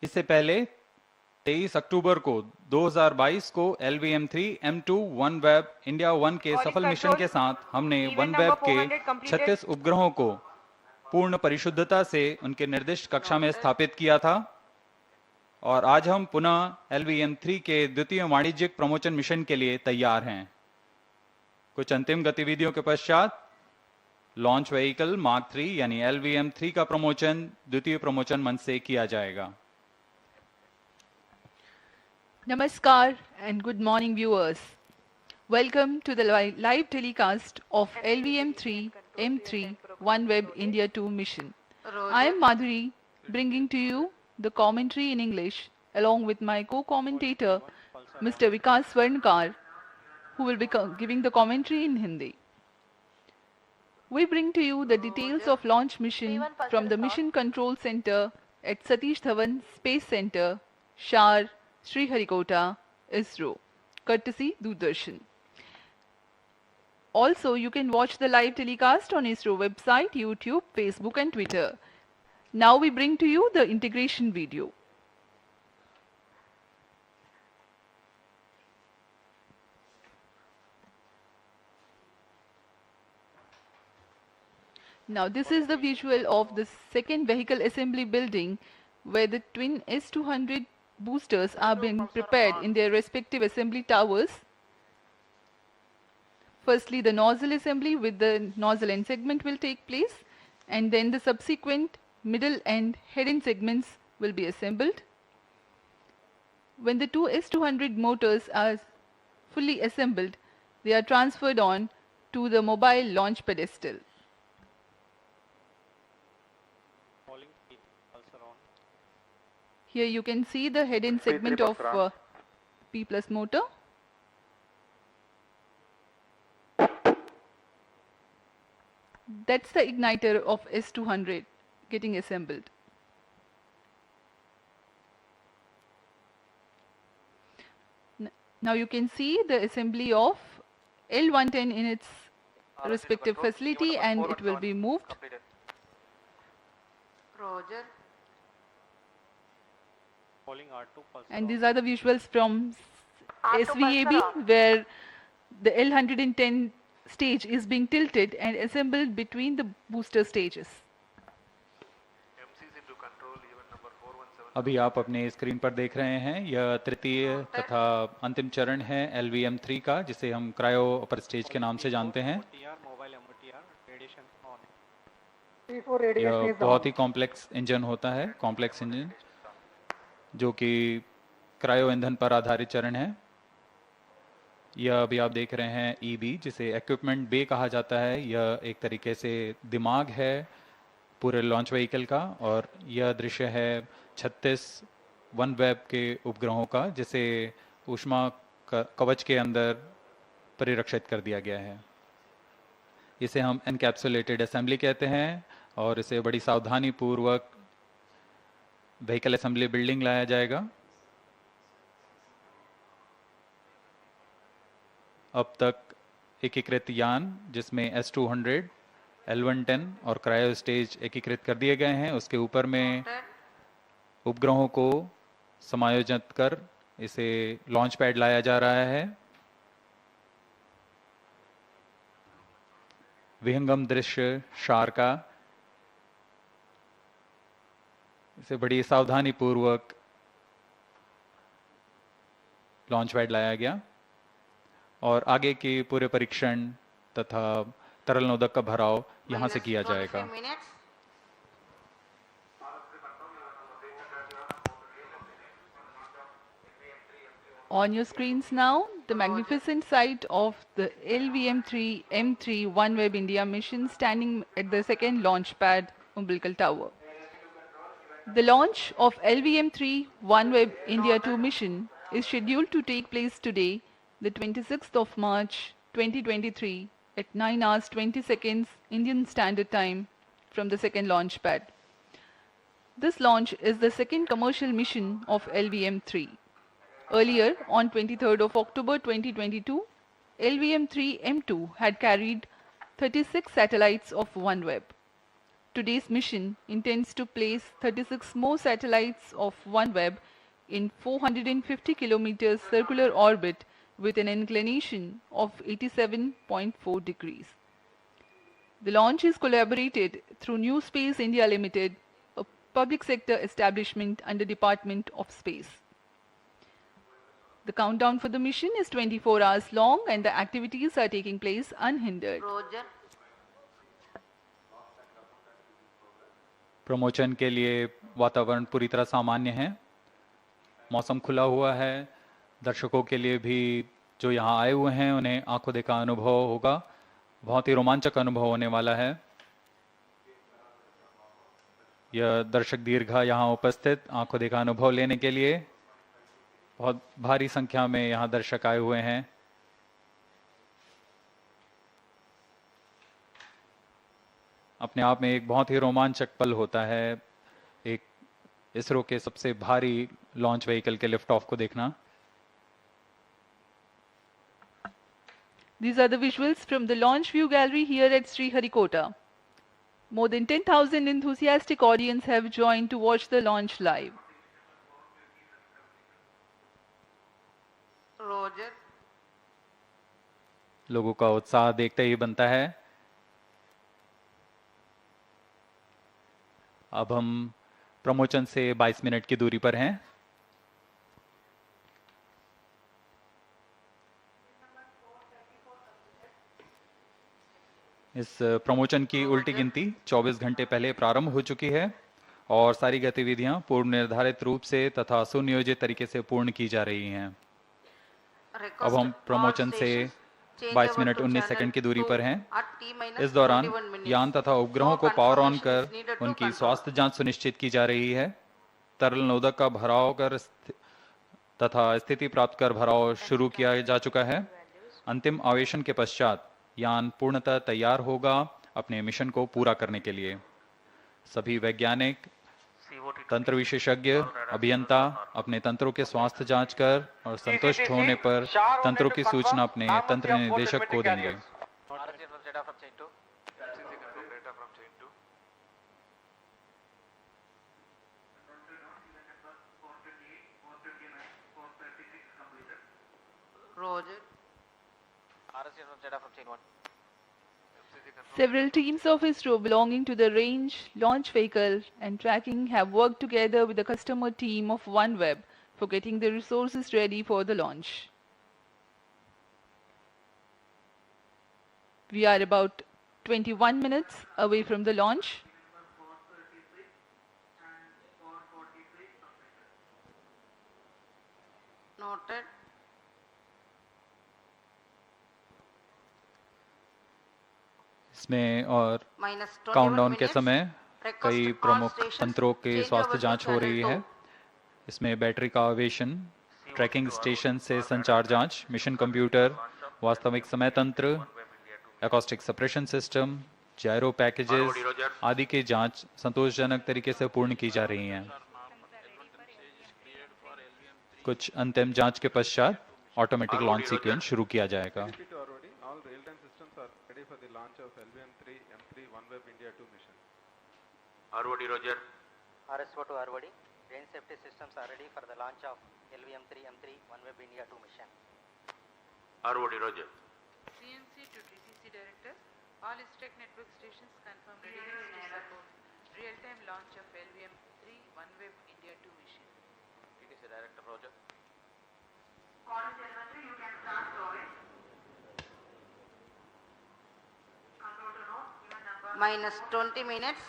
इससे पहले 23 अक्टूबर को 2022 को LVM3-M2 OneWeb India-1 के सफल मिशन के साथ हमने OneWeb के 36 उपग्रहों को पूर्ण परिशुद्धता से उनके निर्दिष्ट कक्षा में स्थापित किया था और आज हम पुनः LVM3 के द्वितीय वाणिज्यिक प्रमोशन मिशन के लिए तैयार हैं। कुछ अंतिम गतिविधियों के पश्चात लॉन्च व्हीकल मार्क 3 यानी LVM3 का प्रमोशन द्वितीय प्रमोशन मंच से किया जाएगा। Namaskar and good morning viewers. Welcome to the live telecast of LVM3-M3 OneWeb India-2 mission. I am Madhuri, bringing to you the commentary in English along with my co-commentator Mr. Vikas Swarnkar, who will be giving the commentary in Hindi. We bring to you the details of launch mission from the Mission Control Center at Satish Dhawan Space Center, SHAR, Sriharikota, ISRO, courtesy Doordarshan. Also, you can watch the live telecast on ISRO website, YouTube, Facebook and Twitter. Now we bring to you the integration video. Now this is the visual of the second vehicle assembly building where the twin S200 boosters are being prepared in their respective assembly towers. Firstly, the nozzle assembly with the nozzle end segment will take place, and then the subsequent middle and head end segments will be assembled. When the two S200 motors are fully assembled, they are transferred on to the mobile launch pedestal. Here you can see the head end segment of P plus motor. That's the igniter of S200 getting assembled. Now you can see the assembly of L110 in its respective facility, and it will be moved. And these are the visuals from SVAB where the L110 stage is being tilted and assembled between the booster stages. अभी आप अपने screen पर देख रहे हैं यह तृतीय तथा अंतिम चरण है LVM3 का, जिसे हम क्रायो अपर स्टेज के नाम से जानते हैं। यह बहुत ही कॉम्प्लेक्स इंजन होता है, कॉम्प्लेक्स इंजन जो कि क्रायो ईंधन पर आधारित चरण है। यह अभी आप देख रहे हैं EB, जिसे इक्विपमेंट बे कहा जाता है। यह एक तरीके से दिमाग है पूरे लॉन्च व्हीकल का, और यह दृश्य है 36 OneWeb के उपग्रहों का, जिसे ऊष्मा कवच के अंदर परिरक्षित कर दिया गया है। इसे हम एनकैप्सुलेटेड असेंबली कहते हैं और इसे बड़ी सावधानी पूर्वक व्हीकल असेंबली बिल्डिंग लाया जाएगा। अब तक एकीकृत यान जिसमें S200, L110 और क्रायो स्टेज एकीकृत कर दिए गए हैं, उसके ऊपर में उपग्रहों को समायोजित कर इसे लॉन्च पैड लाया जा रहा है। विहंगम दृश्य शार का, इसे बड़ी सावधानी पूर्वक लॉन्च पैड लाया गया और आगे के पूरे परीक्षण तथा तरल नोदक का भराव यहां से किया जाएगा। On your screens now, the magnificent sight of the LVM3-M3 OneWeb India mission standing at the second launch pad umbilical tower. The launch of LVM3 OneWeb India-2 mission is scheduled to take place today, the 26th of March 2023 at 9 hours 20 seconds Indian Standard Time from the second launch pad. This launch is the second commercial mission of LVM3. Earlier, on 23rd of October 2022, LVM3-M2 had carried 36 satellites of OneWeb. today's mission intends to place 36 more satellites of OneWeb in 450 kilometers circular orbit with an inclination of 87.4 degrees. The launch is collaborated through NewSpace India Limited, a public sector establishment under Department of Space. The countdown for the mission is 24 hours long and the activities are taking place unhindered. Roger. Promotion के लिए वातावरण पूरी तरह सामान्य है, मौसम खुला हुआ है, दर्शकों के लिए भी जो यहाँ आए हुए हैं उन्हें आंखों देखा अनुभव होगा, बहुत ही रोमांचक अनुभव होने वाला है। यह दर्शक दीर्घा यहाँ उपस्थित आंखों देखा अनुभव लेने के लिए बहुत भारी संख्या में यहाँ दर्शक आए हुए हैं। अपने आप में एक बहुत ही रोमांचक पल होता है एक इसरो के सबसे भारी लॉन्च व्हीकल के लिफ्ट ऑफ को देखना। These are the visuals from the launch view gallery here at Sriharikota. More than 10,000 enthusiastic audience have joined to watch the launch live. Roger. लोगों का उत्साह देखते ही बनता है। अब हम प्रमोशन से 22 मिनट की दूरी पर हैं। इस प्रमोशन की उल्टी गिनती 24 घंटे पहले प्रारंभ हो चुकी है और सारी गतिविधियां पूर्व निर्धारित रूप से तथा सुनियोजित तरीके से पूर्ण की जा रही हैं। अब हम प्रमोशन से 22 मिनट 19 सेकंड की दूरी पर हैं। इस दौरान यान तथा उपग्रहों को पावर ऑन कर उनकी स्वास्थ्य जांच सुनिश्चित की जा रही है। तरल नोदक का भराव कर तथा स्थिति प्राप्त कर भराव शुरू किया जा चुका है। अंतिम आवेशन के पश्चात यान पूर्णतः तैयार होगा अपने मिशन को पूरा करने के लिए। सभी वैज्ञानिक, तंत्र विशेषज्ञ, अभियंता अपने तंत्रों के स्वास्थ्य जांच कर और संतुष्ट होने पर तंत्रों की सूचना अपने तंत्र निदेशक को देंगे। Roger. Several teams of ISRO belonging to the range, launch vehicle and tracking have worked together with the customer team of OneWeb for getting the resources ready for the launch. We are about 21 minutes away from the launch. Noted. इसमें और Minus 21 countdown के minutes. समय Request कई all प्रमुख stations तंत्रों के change स्वास्थ्य over to जांच हो channel रही है। 2. इसमें बैटरी का आवेशन, ट्रैकिंग स्टेशन से संचार जांच, मिशन कंप्यूटर, वास्तविक समय तंत्र, एकॉस्टिक सप्रेशन सिस्टम, जायरो पैकेजेस आदि की जांच संतोषजनक तरीके से पूर्ण की जा रही हैं। कुछ अंतिम जांच के पश्चात ऑटोमेटिक लॉन्च सीक्वेंस शुरू किया जाएगा। All real-time systems are ready for the launch of LVM3-M3 OneWeb India-2 mission. ROD Roger. RSO to ROD. Range safety systems are ready for the launch of LVM3-M3 OneWeb India-2 mission. ROD Roger. CNC to DCC Director, all STEC network stations confirm readiness to support real-time launch of LVM3 OneWeb India-2 mission. TTC Director Roger. Minus 20 minutes.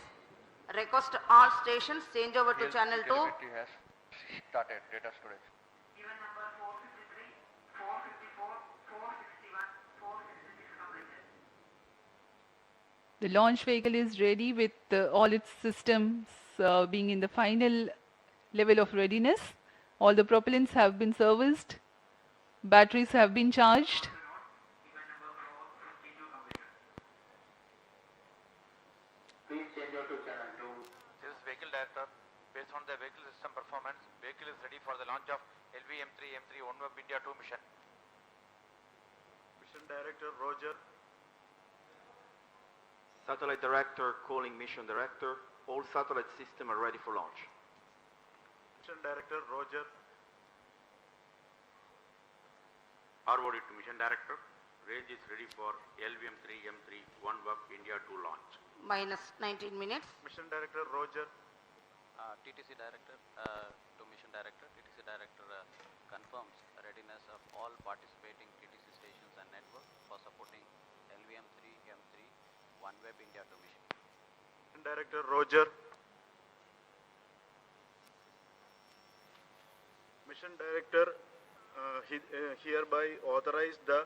Request all stations change over to channel 2. Telemetry has started data storage. The launch vehicle is ready with all its systems being in the final level of readiness. All the propellants have been serviced. Batteries have been charged. Please change over to channel 2. This is Vehicle Director. Based on the vehicle system performance, vehicle is ready for the launch of LVM3-M3 OneWeb India-2 mission. Mission Director Roger. Satellite Director, Calling Mission Director. All satellite systems are ready for launch. Mission Director, Roger. Forwarded to Mission Director. Range is ready for LVM3-M3 OneWeb India-2 launch. Minus 19 minutes. Mission Director, Roger. TTC Director to Mission Director. TTC Director confirms readiness of all participating TTC stations and network for supporting LVM3-M3 OneWeb India-2 mission. Mission Director, Roger. Mission Director hereby authorized the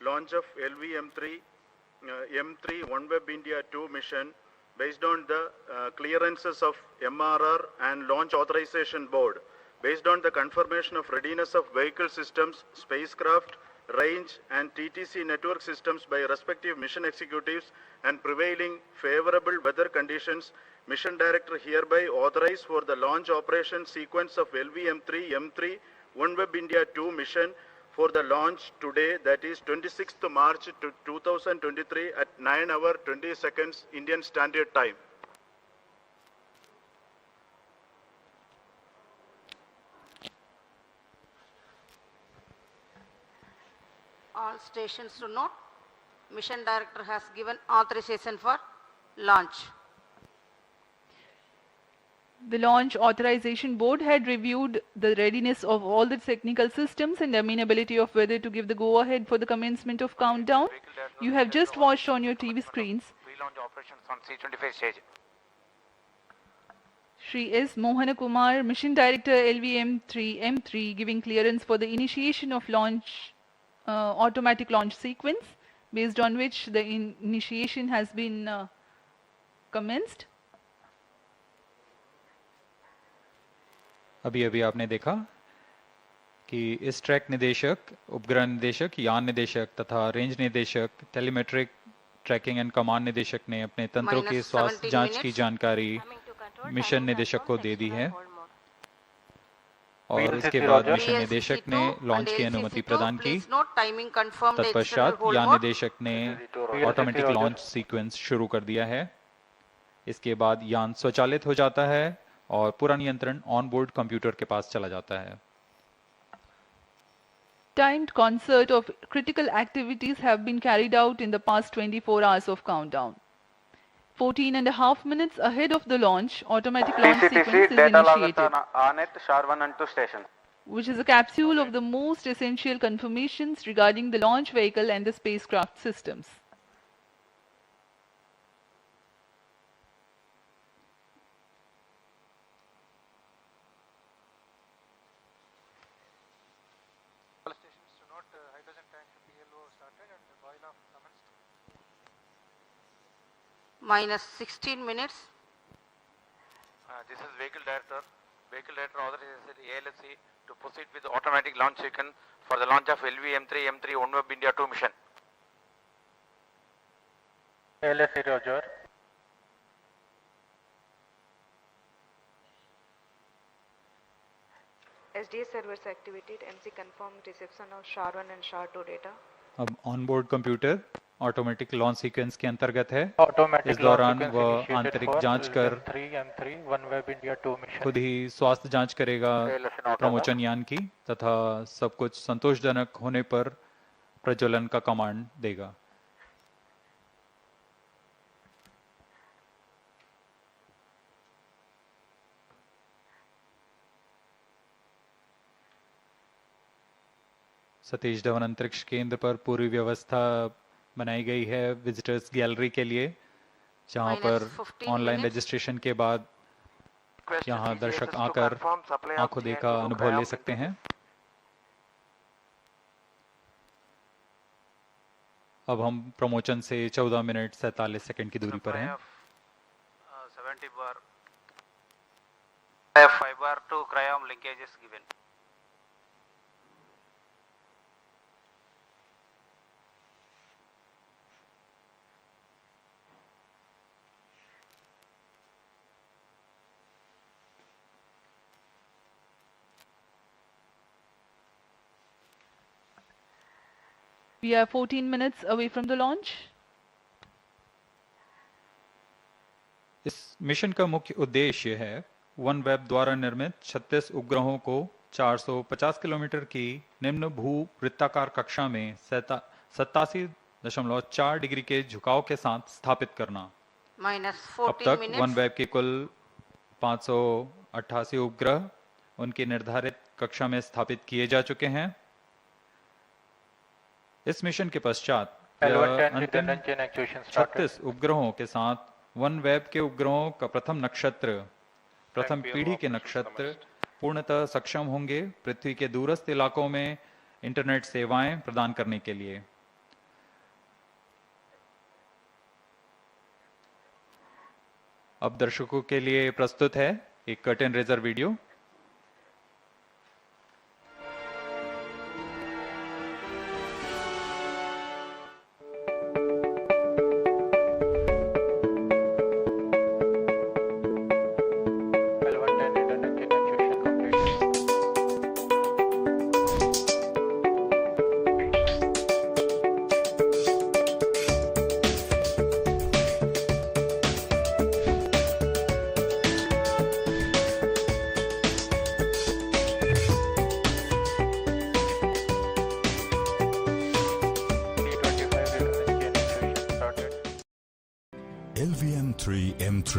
launch of LVM3-M3 OneWeb India-2 mission based on the clearances of MRR and Launch Authorization Board, based on the confirmation of readiness of vehicle systems, spacecraft, range and TTC network systems by respective mission executives and prevailing favorable weather conditions. Mission Director hereby authorized for the launch operation sequence of LVM3-M3 OneWeb India-2 mission for the launch today, that is 26th March 2023 at 9 hours 20 seconds Indian Standard Time. All stations to note, Mission Director has given authorization for launch. The Launch Authorization Board had reviewed the readiness of all the technical systems and the amenability of weather to give the go-ahead for the commencement of countdown. You have just watched on your TV screens Pre-launch operations on C-25 stage. Shri S. Mohana Kumar, Mission Director LVM3-M3, giving clearance for the initiation of launch, automatic launch sequence, based on which the initiation has been commenced. अभी अभी आपने देखा कि इस track निदेशक, उपग्रह निदेशक, यान निदेशक तथा रेंज निदेशक, टेलीमेट्रिक ट्रैकिंग एंड कमांड निदेशक ने अपने तंत्रों के स्वास्थ्य जांच की जानकारी मिशन निदेशक को दे दी है और इसके बाद मिशन निदेशक ने लॉन्च की अनुमति प्रदान की। तत्पश्चात यान निदेशक ने ऑटोमेटिक लॉन्च सीक्वेंस शुरू कर दिया है। इसके बाद यान स्वचालित हो जाता है और पूरा नियंत्रण ऑनबोर्ड कंप्यूटर के पास चला जाता है। Timed concert of critical activities have been carried out in the past 24 hours of countdown. 14.5 minutes ahead of the launch, automatic launch sequence is initiated, SHAR 1 and 2 stations. which is a capsule of the most essential confirmations regarding the launch vehicle and the spacecraft systems. All stations to note, hydrogen tank PLO started and the boil off commenced. Minus 16 minutes. This is Vehicle Director. Vehicle Director authorizes ALSC to proceed with the automatic launch sequence for the launch of LVM3-M3 OneWeb India-2 mission. LSC, Roger. SDS servers activated. MC confirmed reception of SHAR 1 and SHAR 2 data. अब onboard computer automatic launch sequence के अंतर्गत है। Automatic इस दौरान launch वह sequence आंतरिक initiated जांच for कर LVM3 OneWeb India-2 mission. खुद ही स्वास्थ्य जांच करेगा प्रमोचन यान की तथा सब कुछ संतोषजनक होने पर प्रज्वलन का कमांड देगा। सतीश धवन अंतरिक्ष केंद्र पर पूरी व्यवस्था बनाई गई है विजिटर्स गैलरी के लिए, जहां पर ऑनलाइन रजिस्ट्रेशन के बाद यहां दर्शक आकर आंखों देखा अनुभव ले सकते हैं। अब हम प्रमोचन से 14 मिनट 47 सेकंड की दूरी पर हैं। 70 bar 5 bar 2 cryom linkages given. We are 14 minutes away from the launch. Mission का मुख्य उद्देश्य है OneWeb द्वारा निर्मित 36 उपग्रहों को 450 किलोमीटर की निम्न भू-वृत्ताकार कक्षा में 87.4 डिग्री के झुकाव के साथ स्थापित करना। minus अब 14 तक minutes. OneWeb के कुल 588 उपग्रह उनकी निर्धारित कक्षा में स्थापित किए जा चुके हैं। इस मिशन के पश्चात अंतिम 36 उपग्रहों के साथ OneWeb के उपग्रहों का प्रथम पीढ़ी के नक्षत्र पूर्णतः सक्षम होंगे पृथ्वी के दूरस्थ इलाकों में इंटरनेट सेवाएं प्रदान करने के लिए। अब दर्शकों के लिए प्रस्तुत है एक curtain raiser video. LVM3-M3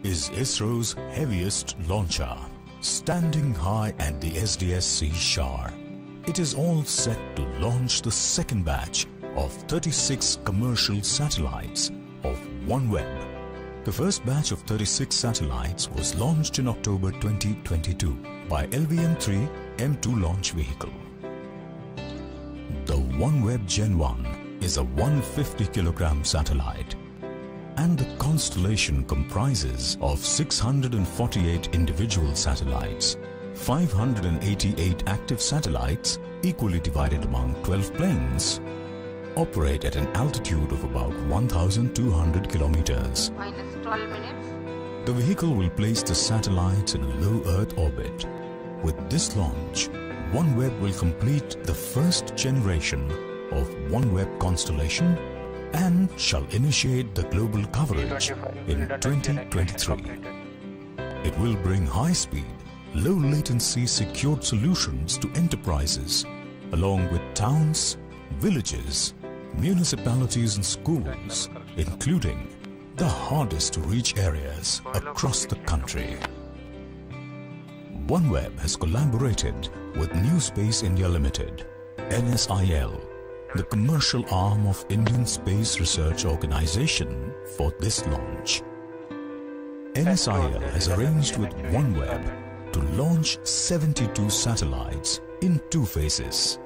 is ISRO's heaviest launcher, standing high at the SDSC-SHAR. It is all set to launch the second batch of 36 commercial satellites of OneWeb. The first batch of 36 satellites was launched in October 2022 by LVM3-M2 launch vehicle. The OneWeb Gen-1 is a 150-kilogram satellite, and the constellation comprises of 648 individual satellites, 588 active satellites equally divided among 12 planes, operate at an altitude of about 1,200 kilometers. Minus 12 minutes. The vehicle will place the satellites in a low Earth orbit. With this launch, OneWeb will complete the first generation of OneWeb constellation and shall initiate the global coverage in 2023. It will bring high-speed, low-latency secured solutions to enterprises, along with towns, villages, municipalities and schools, including the hardest-to-reach areas across the country. OneWeb has collaborated with NewSpace India Limited, NSIL, the commercial arm of Indian Space Research Organization, for this launch. NSIL has arranged with OneWeb to launch 72 satellites in 2 phases.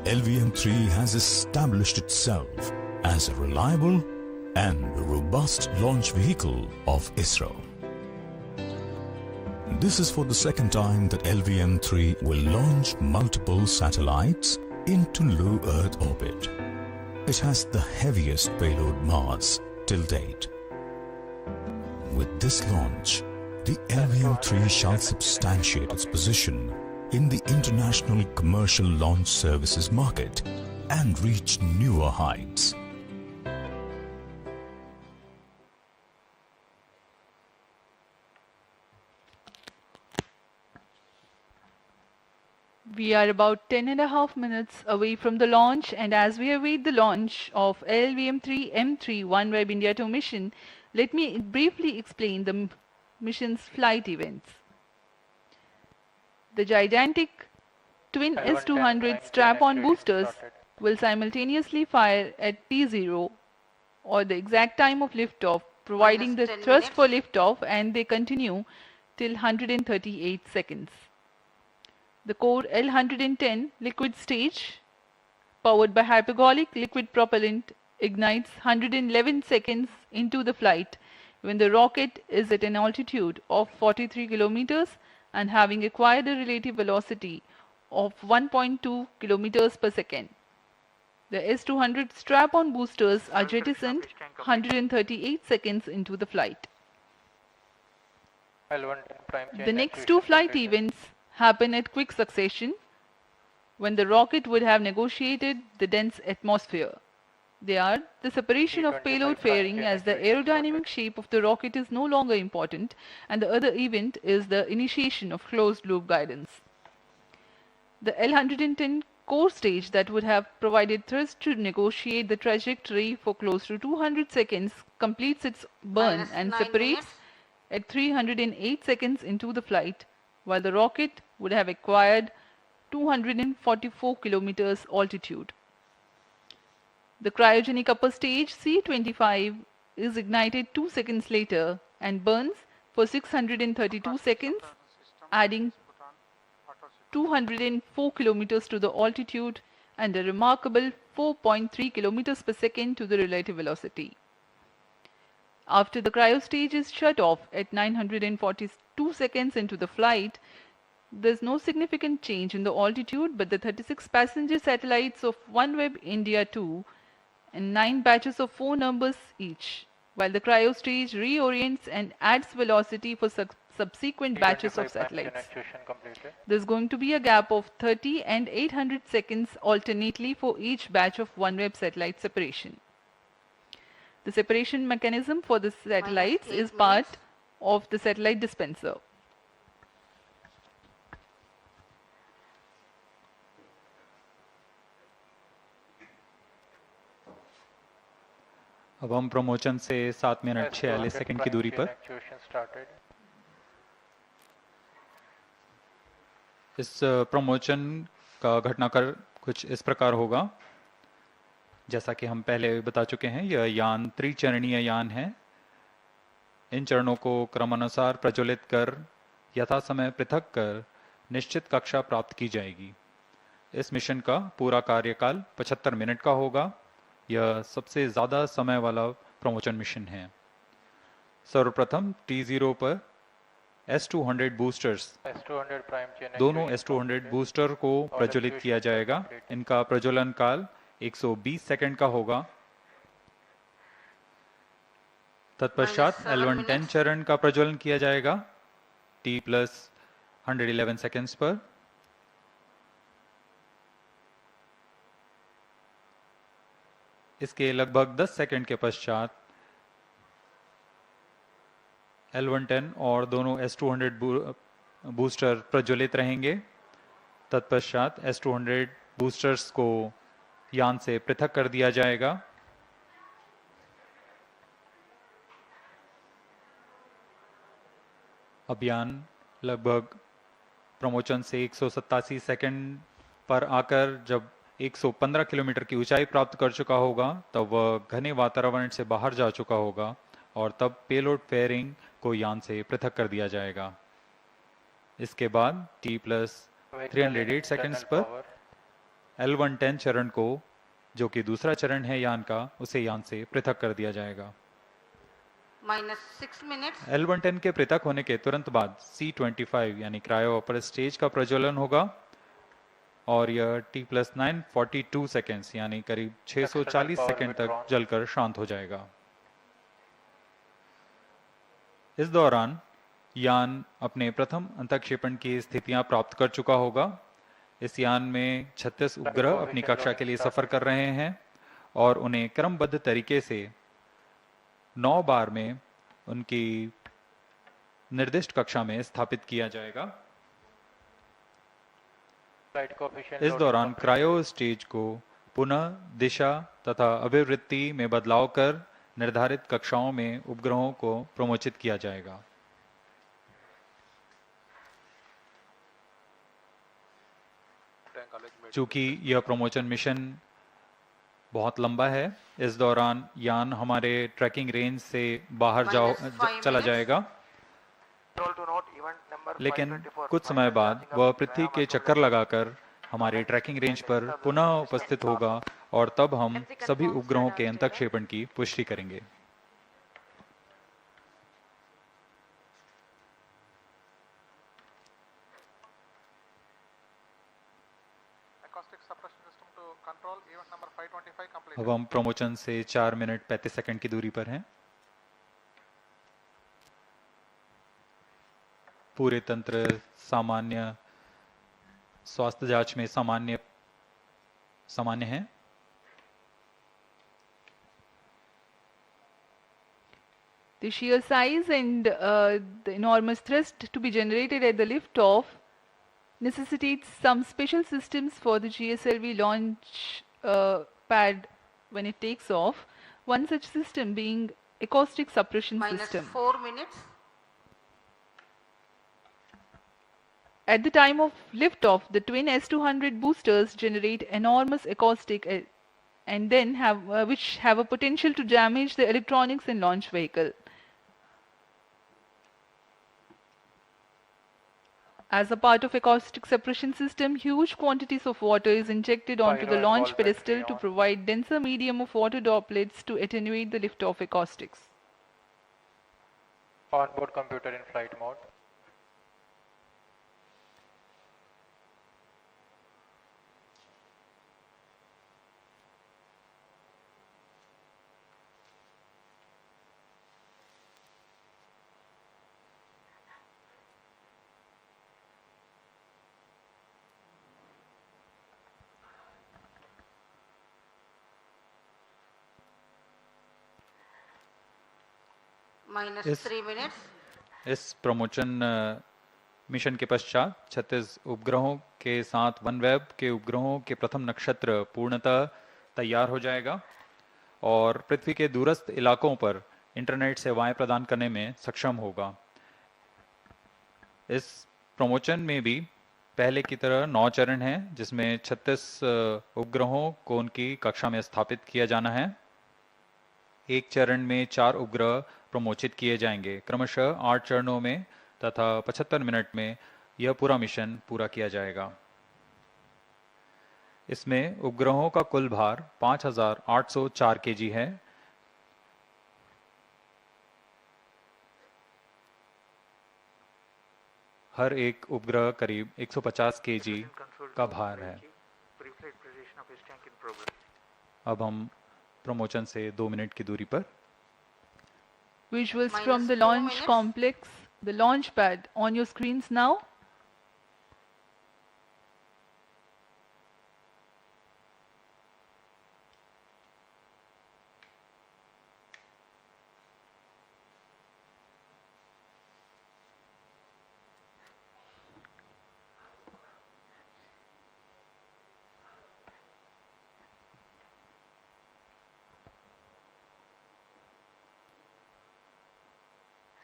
LVM3 has established itself as a reliable and robust launch vehicle of ISRO. This is for the second time that LVM3 will launch multiple satellites into low Earth orbit. It has the heaviest payload mass till date. With this launch, the LVM3 shall substantiate its position in the international commercial launch services market and reach newer heights. We are about 10.5 minutes away from the launch, and as we await the launch of LVM3-M3 OneWeb India-2 mission, let me briefly explain the mission's flight events. The gigantic twin S-200 strap-on boosters will simultaneously fire at T0 or the exact time of liftoff, providing the -10 thrust for minutes. liftoff, and they continue till 138 seconds. The core L110 liquid stage, powered by hypergolic liquid propellant, ignites 111 seconds into the flight when the rocket is at an altitude of 43 kilometers and having acquired a relative velocity of 1.2 kilometers per second. The S-200 strap-on boosters are jettisoned 138 seconds into the flight. The next 2 flight events happen at quick succession when the rocket would have negotiated the dense atmosphere. They are the separation of payload fairing, as the aerodynamic shape of the rocket is no longer important, and the other event is the initiation of closed loop guidance. The L110 core stage that would have provided thrust to negotiate the trajectory for close to 200 seconds completes its burn Minus and 9 separates minutes. at 308 seconds into the flight, while the rocket would have acquired 244 kilometers altitude. The cryogenic upper stage C25 is ignited 2 seconds later and burns for 632 seconds, adding 204 kilometers to the altitude and a remarkable 4.3 kilometers per second to the relative velocity. After the cryo stage is shut off at 942 seconds into the flight, there is no significant change in the altitude, but the 36 passenger satellites of OneWeb India-2 and 9 batches of 4 numbers each, while the cryo stage reorients and adds velocity for subsequent batches of satellites. There is going to be a gap of 30 and 800 seconds alternately for each batch of OneWeb satellite separation. The separation mechanism for the satellites is part of the satellite dispenser. अब हम promotion से 7 minute 46 second की दूरी पर इस promotion का घटनाक्रम कुछ इस प्रकार होगा। जैसा कि हम पहले बता चुके हैं, यह यान त्रिचरणीय यान है। इन चरणों को क्रमानुसार प्रज्वलित कर यथा समय पृथक कर निश्चित कक्षा प्राप्त की जाएगी। इस मिशन का पूरा कार्यकाल 75 मिनट का होगा। यह सबसे ज़्यादा समय वाला प्रमोशन मिशन है। सर्वप्रथम T0 पर S200 बूस्टर्स, दोनों S200 बूस्टर को प्रज्वलित किया जाएगा। इनका प्रज्वलन काल 120 सेकंड का होगा। तत्पश्चात L110 चरण का प्रज्वलन किया जाएगा T+111 सेकंड्स पर। इसके लगभग 10 सेकंड के पश्चात L110 और दोनों S200 बूस्टर प्रज्वलित रहेंगे। तत्पश्चात S200 बूस्टर्स को यान से पृथक कर दिया जाएगा। अब यान लगभग प्रमोशन से 187 सेकंड पर आकर जब 115 किलोमीटर की ऊंचाई प्राप्त कर चुका होगा, तब वह घने वातावरण से बाहर जा चुका होगा और तब पेलोड फेयरिंग को यान से पृथक कर दिया जाएगा। इसके बाद T+308 सेकंड्स पर L110 चरण को, जो कि दूसरा चरण है यान का, उसे यान से पृथक कर दिया जाएगा। -6 मिनट्स। L110 के पृथक होने के तुरंत बाद C25 यानी क्रायो अपर स्टेज का प्रज्वलन होगा और यह T+942 सेकेंड्स यानी करीब 640 सेकेंड तक जलकर शांत हो जाएगा। इस दौरान यान अपने प्रथम अंतःक्षेपण की स्थितियां प्राप्त कर चुका होगा। इस यान में 36 उपग्रह अपनी कक्षा के लिए सफर कर रहे हैं और उन्हें क्रमबद्ध तरीके से 9 बार में उनकी निर्दिष्ट कक्षा में स्थापित किया जाएगा। इस दौरान क्रायो स्टेज को पुनः दिशा तथा अभिवृत्ति में बदलाव कर निर्धारित कक्षाओं में उपग्रहों को प्रमोचित किया जाएगा। चूंकि यह प्रमोशन मिशन बहुत लंबा है, इस दौरान यान हमारे ट्रैकिंग रेंज से बाहर चला जाएगा, लेकिन कुछ समय बाद वह पृथ्वी के चक्कर लगाकर हमारी ट्रैकिंग रेंज पर पुनः उपस्थित होगा और तब हम सभी उपग्रहों के अंतःक्षेपण की पुष्टि करेंगे। अब हम प्रमोशन से 4 मिनट 35 सेकंड की दूरी पर हैं। पूरे तंत्र सामान्य स्वास्थ्य जांच में सामान्य है। The sheer size and the enormous thrust to be generated at the liftoff necessitates some special systems for the GSLV launch pad when it takes off. One such system being acoustic suppression Minus system. 4 minutes. At the time of liftoff, the twin S200 boosters generate enormous acoustic and then which have a potential to damage the electronics in launch vehicle. As a part of acoustic suppression system, huge quantities of water is injected onto the launch pedestal to provide denser medium of water droplets to attenuate the liftoff acoustics. Onboard computer in flight mode. Minus Yes. 3 minutes. इस promotion mission के पश्चात 36 उपग्रहों के साथ OneWeb के उपग्रहों के प्रथम नक्षत्र पूर्णतः तैयार हो जाएगा और पृथ्वी के दूरस्थ इलाकों पर इंटरनेट सेवाएं प्रदान करने में सक्षम होगा। इस प्रमोशन में भी पहले की तरह 9 चरण हैं, जिसमें 36 उपग्रहों को उनकी कक्षा में स्थापित किया जाना है। एक चरण में 4 उपग्रह प्रमोचित किए जाएंगे, क्रमशः 8 चरणों में तथा 75 मिनट में यह पूरा मिशन पूरा किया जाएगा। इसमें उपग्रहों का कुल भार 5804 kg है। हर एक उपग्रह करीब 150 kg का भार है। अब हम प्रमोशन से 2 मिनट की दूरी पर Visuals Minus from the 2 launch minutes. complex, the launch pad on your screens now.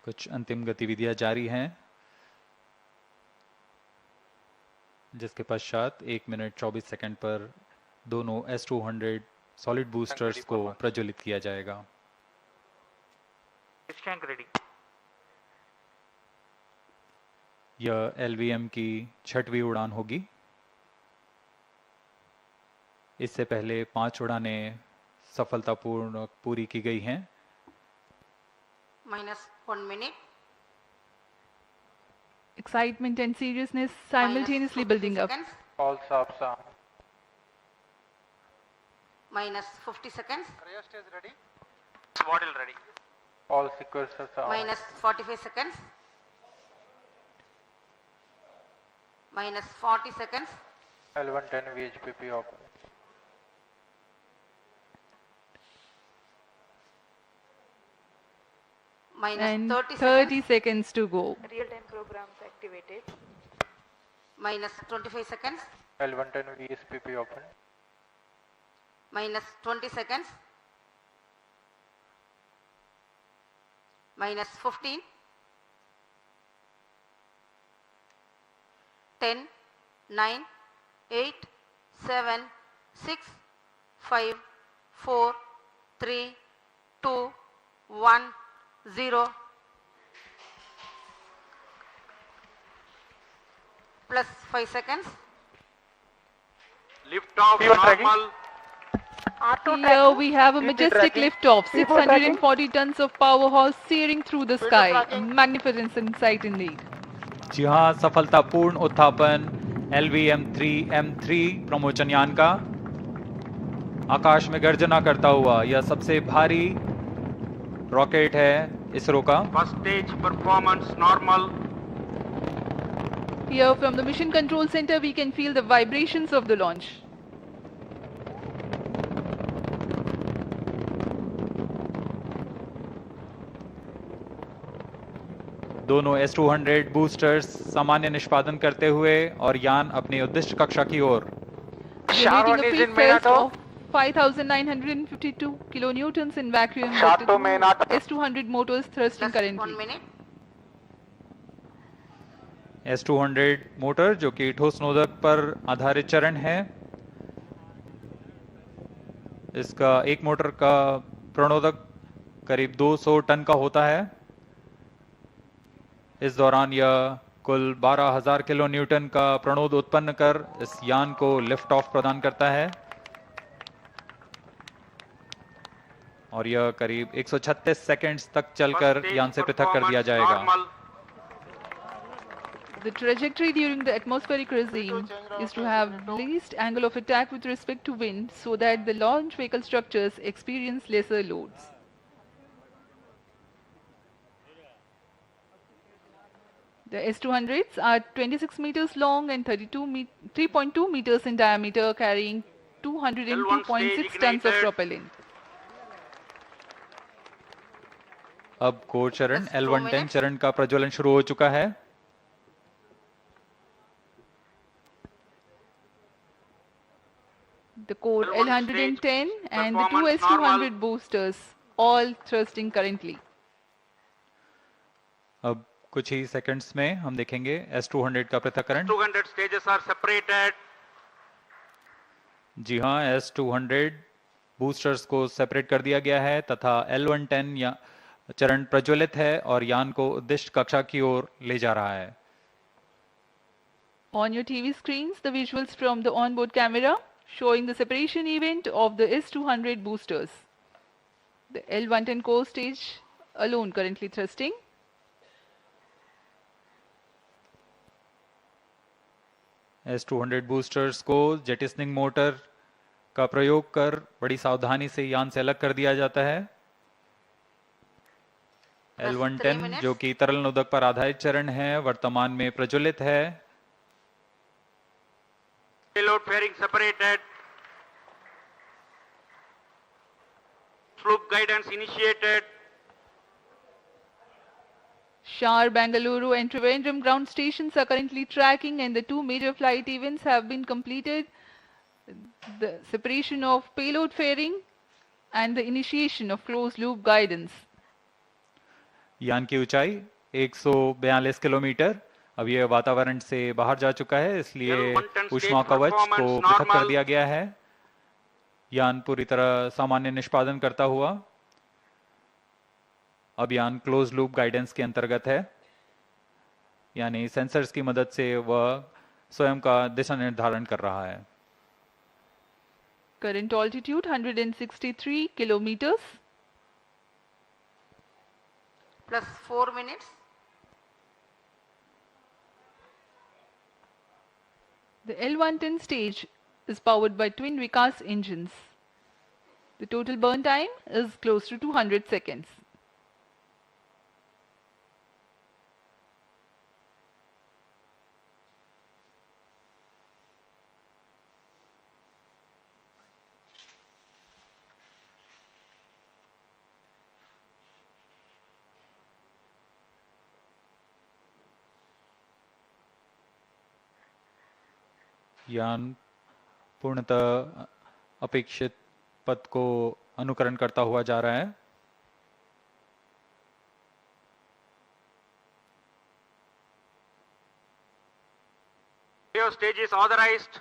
कुछ अंतिम गतिविधियां जारी हैं, जिसके पश्चात 1 मिनट 24 सेकंड पर दोनों S200 सॉलिड बूस्टर्स को प्रज्वलित किया जाएगा। यह LVM की 6वीं उड़ान होगी। इससे पहले 5 उड़ानें सफलतापूर्ण पूरी की गई हैं। Minus 1 minute. Excitement and seriousness simultaneously Minus 50 building up. seconds. All subs on. Minus 50 seconds. Rayos is ready. Model ready. All sequencers are on. Minus 45 seconds. Minus 40 seconds. L110 VHPP open. Minus And 30 30 seconds. seconds to go. Real-time programs activated. Minus 25 seconds. L110 VSPP open. Minus 20 seconds. Minus 15. 10, 9, 8, 7, 6, 5, 4, 3, 2, 1, 0. Plus 5 seconds. Lift off normal. Here we have a majestic liftoff, 640 tons of powerhouse searing through the sky. A magnificent sight indeed. जी हाँ, सफलतापूर्ण उत्थापन LVM3-M3 प्रमोचन यान का आकाश में गर्जना करता हुआ यह सबसे भारी रॉकेट है इसरो का। First stage performance normal. Here from the mission control center we can feel the vibrations of the launch. दोनों S-200 बूस्टर्स सामान्य निष्पादन करते हुए और यान अपनी उद्दिष्ट कक्षा की ओर। Generating a free thrust of 5,952 kilonewtons in vacuum with the two S-200 motors thrusting Just 1 currently. minute. S-200 motor जो कि ठोस नोदक पर आधारित चरण है, इसका एक मोटर का प्रणोदक करीब 200 टन का होता है। इस दौरान यह कुल 12,000 किलो न्यूटन का प्रणोद उत्पन्न कर इस यान को लिफ्ट ऑफ प्रदान करता है और यह करीब 136 सेकंड्स तक चलकर यान से पृथक कर दिया जाएगा। The trajectory during the atmospheric regime is to have least angle of attack with respect to wind so that the launch vehicle structures experience lesser loads. The S-200s are 26 meters long and 3.2 meters in diameter, carrying 202.6 tons of propellant. अब core चरण L110 चरण का प्रज्वलन शुरू हो चुका है। The core L110 and the two S-200 boosters all thrusting currently. अब कुछ ही सेकंड्स में हम देखेंगे S-200 का पृथक्करण। 200 stages are separated. जी हां, S-200 बूस्टर्स को सेपरेट कर दिया गया है तथा L110 या चरण प्रज्वलित है और यान को उद्दिष्ट कक्षा की ओर ले जा रहा है। On your TV screens, the visuals from the onboard camera showing the separation event of the S-200 boosters. The L110 core stage alone currently thrusting. S-200 boosters को जेटिसनिंग मोटर का प्रयोग कर बड़ी सावधानी से यान से अलग कर दिया जाता है। L110 जो कि तरल नोदक पर आधारित चरण है, वर्तमान में प्रज्वलित है। Payload fairing separated. Slope guidance initiated. SHAR, Bangalore and Trivandrum ground stations are currently tracking and the two major flight events have been completed. The separation of payload fairing and the initiation of closed loop guidance. यान की ऊंचाई 142 kilometre. अब यह वातावरण से बाहर जा चुका है, इसलिए ऊष्मा कवच को पृथक कर दिया गया है। यान पूरी तरह सामान्य निष्पादन करता हुआ अब यान क्लोज लूप गाइडेंस के अंतर्गत है, यानी सेंसर्स की मदद से वह स्वयं का दिशा निर्धारण कर रहा है। Current altitude 163 kilometers. Plus 4 minutes. The L110 stage is powered by twin Vikas engines. The total burn time is close to 200 seconds. यान पूर्णतः अपेक्षित पथ को अनुकरण करता हुआ जा रहा है। Stage is authorized.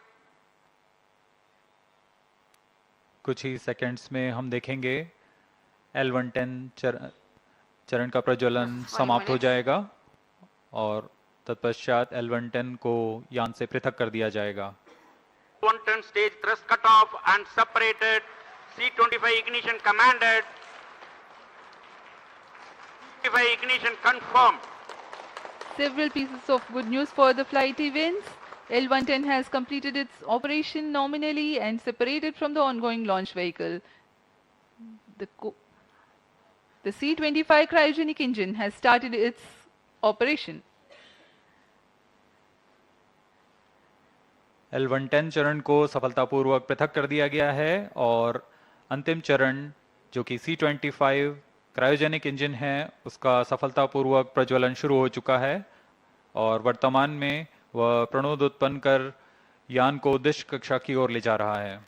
कुछ ही सेकंड्स में हम देखेंगे L110 चरण का प्रज्वलन समाप्त हो जाएगा और तत्पश्चात L110 को यान से पृथक कर दिया जाएगा। 110 stage thrust cut off and separated. C25 ignition commanded. C25 ignition confirmed. Several pieces of good news for the flight events. L110 has completed its operation nominally and separated from the ongoing launch vehicle. The C25 cryogenic engine has started its operation. L110 चरण को सफलतापूर्वक पृथक कर दिया गया है और अंतिम चरण जो कि C25 क्रायोजेनिक इंजन है उसका सफलतापूर्वक प्रज्वलन शुरू हो चुका है और वर्तमान में वह प्रणोद उत्पन्न कर यान को उद्देश्य कक्षा की ओर ले जा रहा है।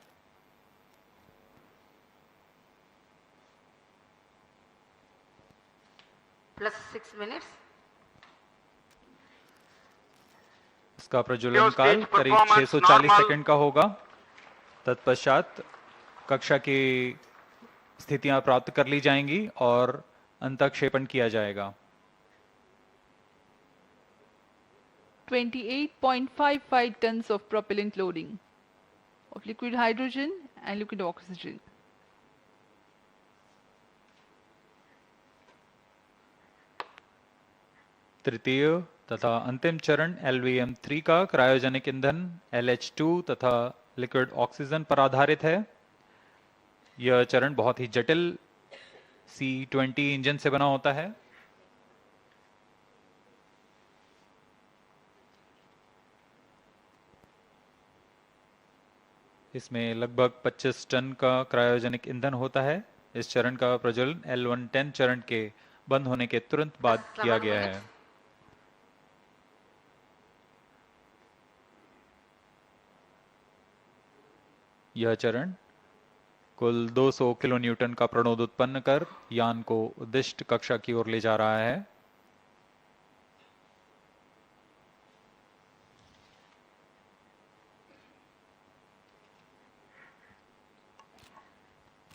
Plus 6 minutes. इसका प्रज्वलन काल करीब 640 सेकंड का होगा। तत्पश्चात कक्षा की स्थितियां प्राप्त कर ली जाएंगी और अंतःक्षेपण किया जाएगा। 28.55 tons of propellant loading of liquid hydrogen and liquid oxygen. तृतीय तथा अंतिम चरण LVM3 का क्रायोजेनिक ईंधन LH2 तथा लिक्विड ऑक्सीजन पर आधारित है। यह चरण बहुत ही जटिल C20 इंजन से बना होता है। इसमें लगभग 25 टन का क्रायोजेनिक ईंधन होता है। इस चरण का प्रज्वलन L110 चरण के बंद होने के तुरंत बाद किया गया है। यह चरण कुल 200 किलो न्यूटन का प्रणोद उत्पन्न कर यान को उद्दिष्ट कक्षा की ओर ले जा रहा है।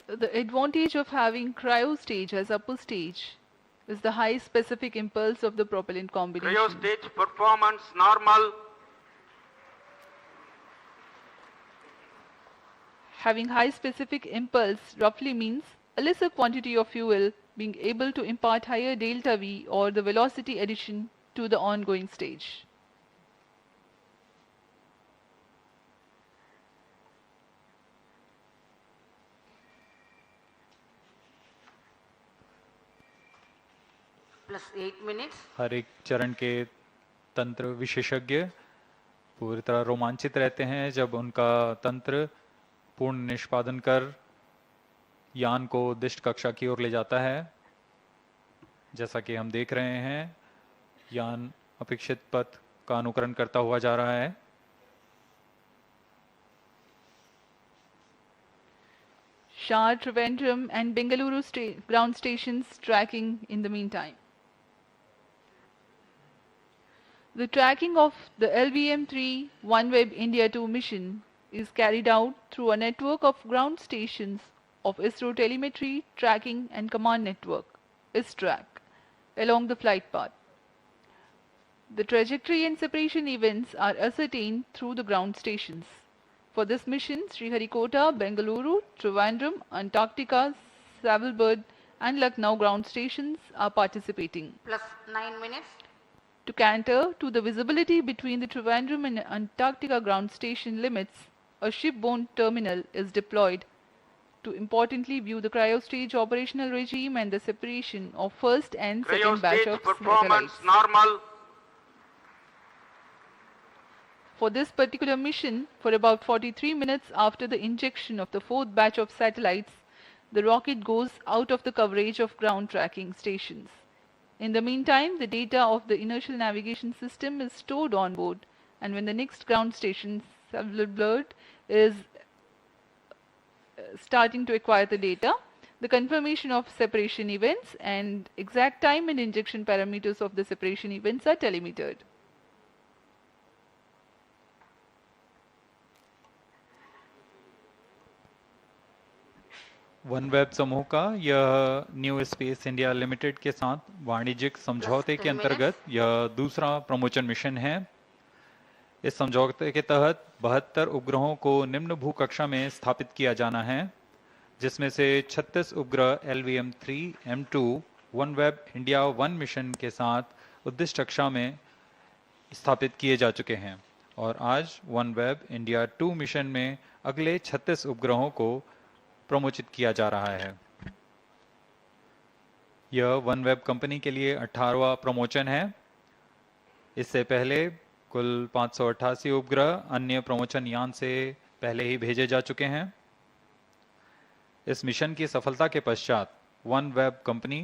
The advantage of having cryo stage as upper stage is the high specific impulse of the propellant combination. Cryo stage performance normal. Having high specific impulse roughly means a lesser quantity of fuel being able to impart higher delta V or the velocity addition to the ongoing stage. Plus 8 minutes. हर एक चरण के तंत्र विशेषज्ञ पूरी तरह रोमांचित रहते हैं जब उनका तंत्र पूर्ण निष्पादन कर यान को उद्दिष्ट कक्षा की ओर ले जाता है। जैसा कि हम देख रहे हैं यान अपेक्षित पथ का अनुकरण करता हुआ जा रहा है। SHAR, Trivandrum and Bengaluru ground stations tracking in the meantime. The tracking of the LVM3 OneWeb India-2 mission is carried out through a network of ground stations of ISRO Telemetry, Tracking and Command Network, ISTRAC, along the flight path. The trajectory and separation events are ascertained through the ground stations. For this mission, Sriharikota, Bengaluru, Trivandrum, Antarctica, Savalbird and Lucknow ground stations are participating. Plus 9 minutes. To cater to the visibility between the Trivandrum and Antarctica ground station limits, a shipborne terminal is deployed to importantly view the cryostage operational regime and the separation of first and second batch of performance satellites. normal. For this particular mission, for about 43 minutes after the injection of the fourth batch of satellites, the rocket goes out of the coverage of ground tracking stations. In the meantime, the data of the inertial navigation system is stored on board, and when the next ground station, Savalbird, is starting to acquire the data, the confirmation of separation events and exact time and injection parameters of the separation events are telemetered. OneWeb समूह का यह new space India limited के साथ वाणिज्यिक समझौते के अंतर्गत यह दूसरा प्रमोचन मिशन है। इस समझौते के तहत 72 उपग्रहों को निम्न भूकक्षा में स्थापित किया जाना है, जिसमें से 36 उपग्रह LVM3-M3 OneWeb India-1 मिशन के साथ उद्दिष्ट कक्षा में स्थापित किए जा चुके हैं और आज OneWeb India-2 मिशन में अगले 36 उपग्रहों को प्रमोचित किया जा रहा है। यह OneWeb कंपनी के लिए 18वां प्रमोचन है। इससे पहले कुल 588 उपग्रह अन्य प्रमोचन यान से पहले ही भेजे जा चुके हैं। इस मिशन की सफलता के पश्चात OneWeb कंपनी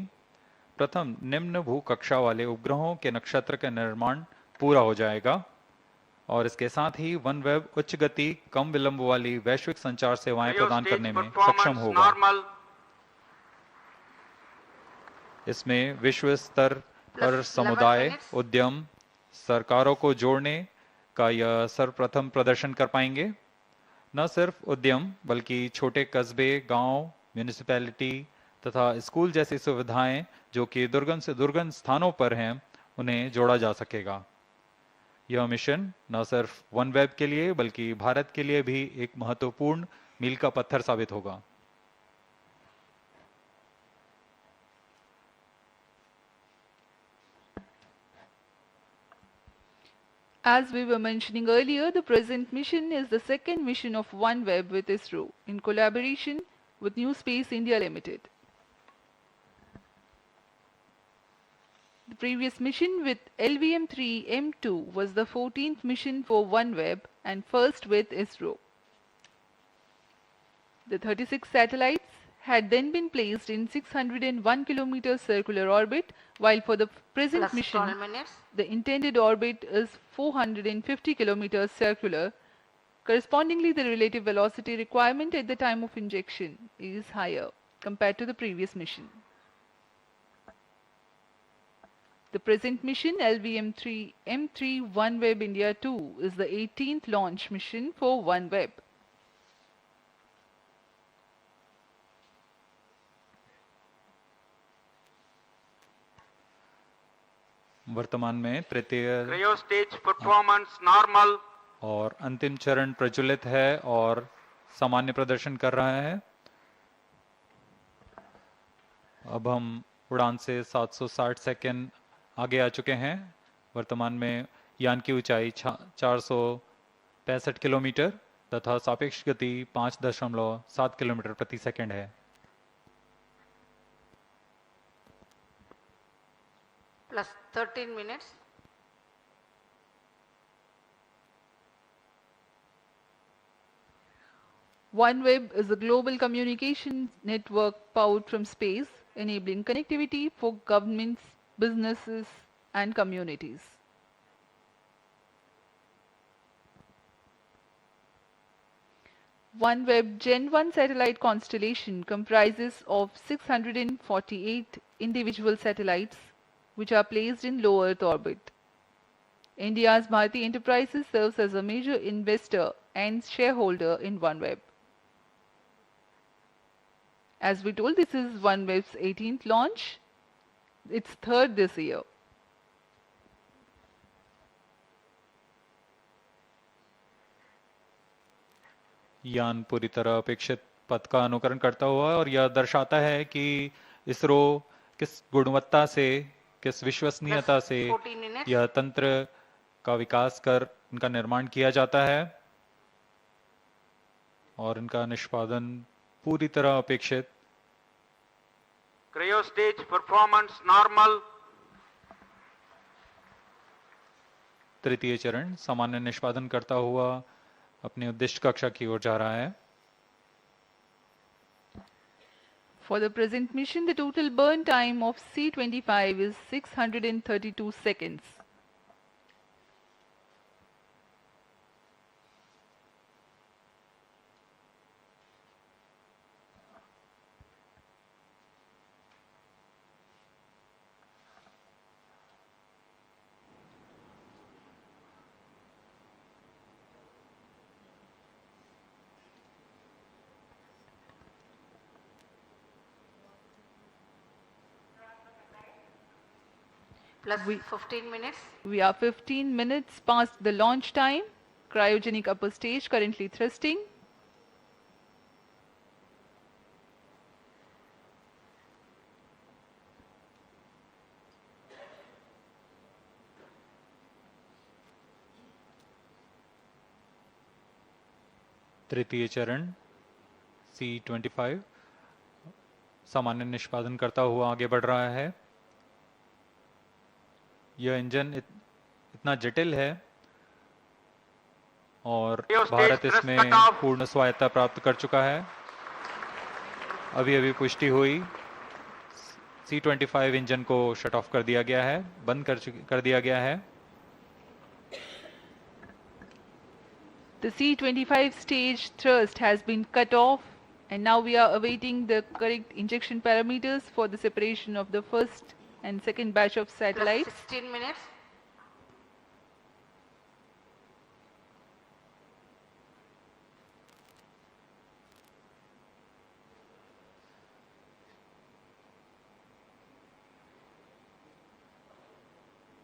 प्रथम निम्न भू कक्षा वाले उपग्रहों के नक्षत्र का निर्माण पूरा हो जाएगा और इसके साथ ही OneWeb उच्च गति कम विलंब वाली वैश्विक संचार सेवाएं प्रदान करने में सक्षम होगा। इसमें विश्व स्तर पर समुदाय, उद्यम, सरकारों को जोड़ने का यह सर्वप्रथम प्रदर्शन कर पाएंगे। न सिर्फ उद्यम बल्कि छोटे कस्बे, गांव, म्यूनिसिपैलिटी तथा स्कूल जैसी सुविधाएं जो कि दुर्गम से दुर्गम स्थानों पर हैं, उन्हें जोड़ा जा सकेगा। यह मिशन न सिर्फ OneWeb के लिए बल्कि भारत के लिए भी एक महत्वपूर्ण मील का पत्थर साबित होगा। As we were mentioning earlier, the present mission is the second mission of OneWeb with ISRO in collaboration with NewSpace India Limited. The previous mission with LVM3-M3 was the 14th mission for OneWeb and first with ISRO. The 36 satellites had then been placed in 601 km circular orbit, while for the present Plus mission, 12 minutes. the intended orbit is 450 km circular. Correspondingly, the relative velocity requirement at the time of injection is higher compared to the previous mission. The present mission LVM3-M3 OneWeb India-2 is the 18th launch mission for OneWeb. वर्तमान में तृतीय Cryo stage performance normal. और अंतिम चरण प्रज्वलित है और सामान्य प्रदर्शन कर रहा है। अब हम उड़ान से 760 सेकंड आगे आ चुके हैं। वर्तमान में यान की ऊंचाई 465 किलोमीटर तथा सापेक्ष गति 5.7 किलोमीटर प्रति सेकंड है। Plus 13 minutes. OneWeb is a global communications network powered from space, enabling connectivity for governments, businesses, and communities. OneWeb Gen-1 satellite constellation comprises of 648 individual satellites which are placed in low Earth orbit. India's Bharti Enterprises serves as a major investor and shareholder in OneWeb. As we told, this is OneWeb's 18th launch, its third this year. यान पूरी तरह अपेक्षित पथ का अनुकरण करता हुआ और यह दर्शाता है कि इसरो किस गुणवत्ता से, किस विश्वसनीयता से यह तंत्र का विकास कर इनका निर्माण किया जाता है और इनका निष्पादन पूरी तरह अपेक्षित। Cryo stage performance normal. तृतीय चरण सामान्य निष्पादन करता हुआ अपने उद्दिष्ट कक्षा की ओर जा रहा है। For the present mission, the total burn time of C-25 is 632 seconds. Plus 15 minutes. We are 15 minutes past the launch time. Cryogenic upper stage currently thrusting. तृतीय चरण C-25 सामान्य निष्पादन करता हुआ आगे बढ़ रहा है। यह इंजन इतना जटिल है और भारत इसमें पूर्ण स्वायत्ता प्राप्त कर चुका है। अभी अभी पुष्टि हुई C-25 इंजन को शट ऑफ कर दिया गया है, बंद कर दिया गया है। The C-25 stage thrust has been cut off, and now we are awaiting the correct injection parameters for the separation of the first and second batch of Plus satellites. 16 minutes.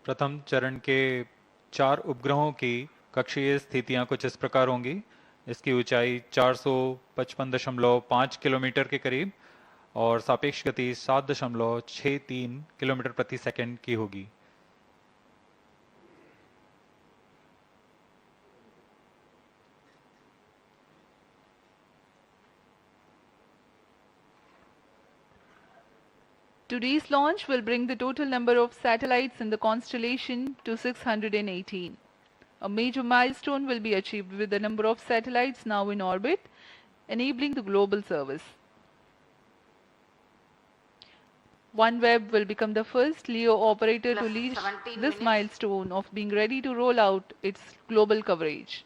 प्रथम चरण के 4 उपग्रहों की कक्षीय स्थितियां कुछ इस प्रकार होंगी। इसकी ऊंचाई 455.5 किलोमीटर के करीब और सापेक्ष गति 7.63 किलोमीटर प्रति सेकंड की होगी। Today's launch will bring the total number of satellites in the constellation to 618. A major milestone will be achieved with the number of satellites now in orbit, enabling the global service. OneWeb will become the first LEO operator to Plus reach 17 this minutes. milestone of being ready to roll out its global coverage.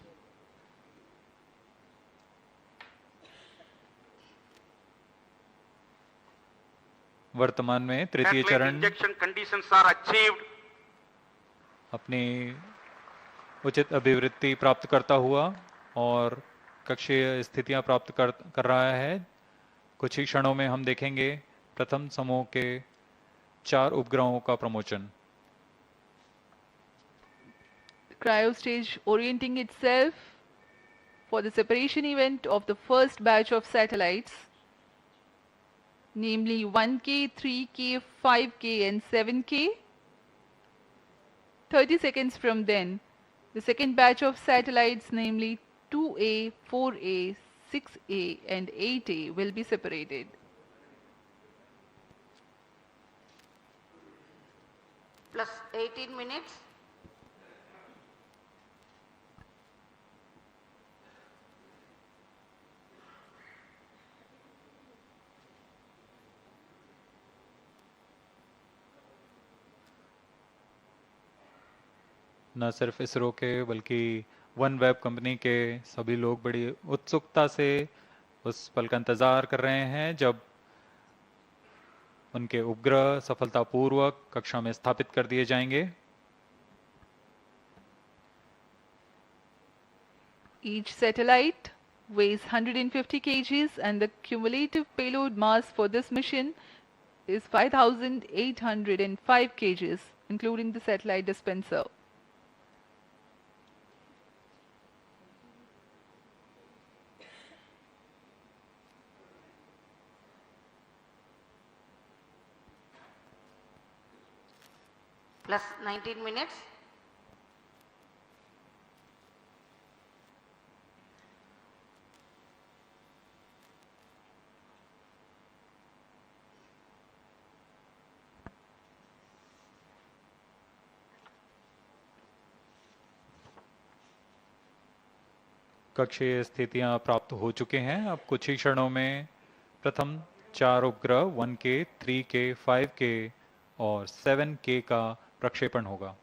वर्तमान में तृतीय चरण Injection conditions are achieved. अपनी उचित अभिवृत्ति प्राप्त करता हुआ और कक्षीय स्थितियां प्राप्त कर रहा है। कुछ ही क्षणों में हम देखेंगे प्रथम समूह के 4 उपग्रहों का प्रमोचन। Cryo stage orienting itself for the separation event of the first batch of satellites, namely 1K, 3K, 5K and 7K. 30 seconds from then, the second batch of satellites, namely 2A, 4A, 6A and 8A will be separated. Plus 18 minutes. न सिर्फ इसरो के बल्कि OneWeb company के सभी लोग बड़ी उत्सुकता से उस पल का इंतजार कर रहे हैं जब उनके उपग्रह सफलतापूर्वक कक्षा में स्थापित कर दिए जाएंगे। Each satellite weighs 150 kgs and the cumulative payload mass for this mission is 5,805 kgs, including the satellite dispenser. Plus 19 minutes. कक्षीय स्थितियां प्राप्त हो चुके हैं। अब कुछ ही क्षणों में प्रथम 4 उपग्रह 1K, 3K, 5K और 7K का प्रक्षेपण होगा।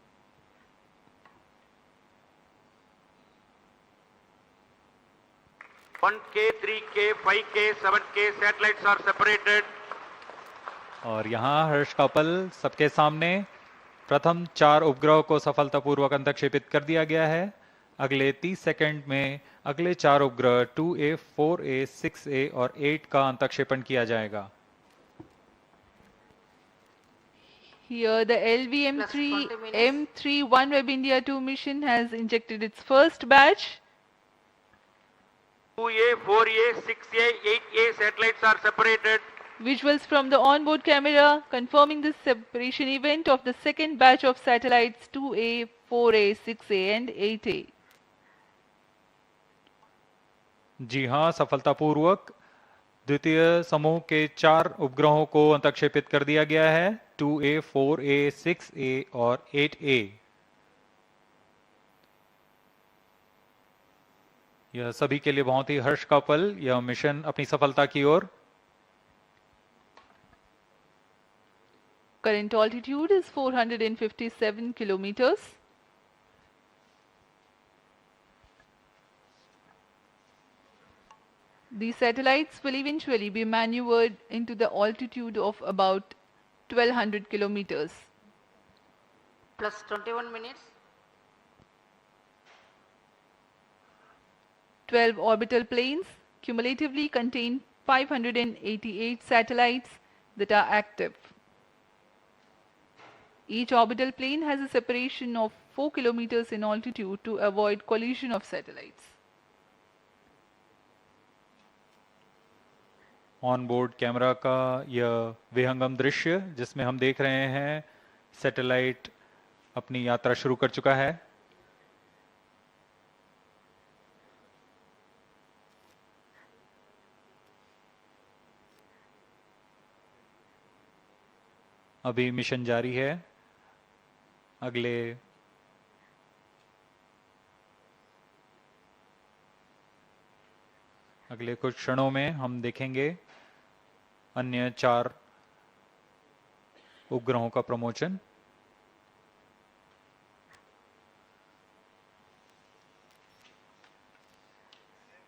One K, 3K, 5K, 7K satellites are separated. और यहाँ हर्ष का पल सबके सामने प्रथम 4 उपग्रहों को सफलतापूर्वक अंतक्षेपित कर दिया गया है। अगले 30 सेकंड में अगले 4 उपग्रह 2A, 4A, 6A और 8 का अंतक्षेपण किया जाएगा। Here the LVM3-M3 OneWeb India-2 mission has injected its first batch. 2A, 4A, 6A, 8A satellites are separated. Visuals from the onboard camera confirming the separation event of the second batch of satellites 2A, 4A, 6A and 8A. जी हाँ, सफलतापूर्वक द्वितीय समूह के 4 उपग्रहों को अंतक्षेपित कर दिया गया है। 2A, 4A, 6A और 8A। यह सभी के लिए बहुत ही हर्ष का पल। यह मिशन अपनी सफलता की ओर Current altitude is 457 kilometers. These satellites will eventually be maneuvered into the altitude of about 1200 kilometers. Plus 21 minutes. 12 orbital planes cumulatively contain 588 satellites that are active. Each orbital plane has a separation of 4 kilometers in altitude to avoid collision of satellites. On board camera का यह विहंगम दृश्य जिसमें हम देख रहे हैं satellite अपनी यात्रा शुरू कर चुका है। अभी मिशन जारी है। अगले कुछ क्षणों में हम देखेंगे अन्य 4 उपग्रहों का प्रमोशन।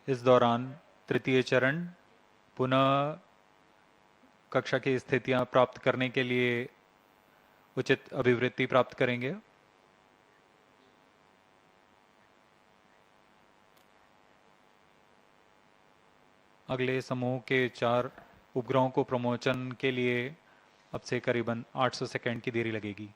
इस दौरान तृतीय चरण पुनः कक्षा की स्थितियां प्राप्त करने के लिए उचित अभिवृत्ति प्राप्त करेंगे। अगले समूह के 4 उपग्रहों को प्रमोशन के लिए अब से करीबन 800 सेकंड की देरी लगेगी।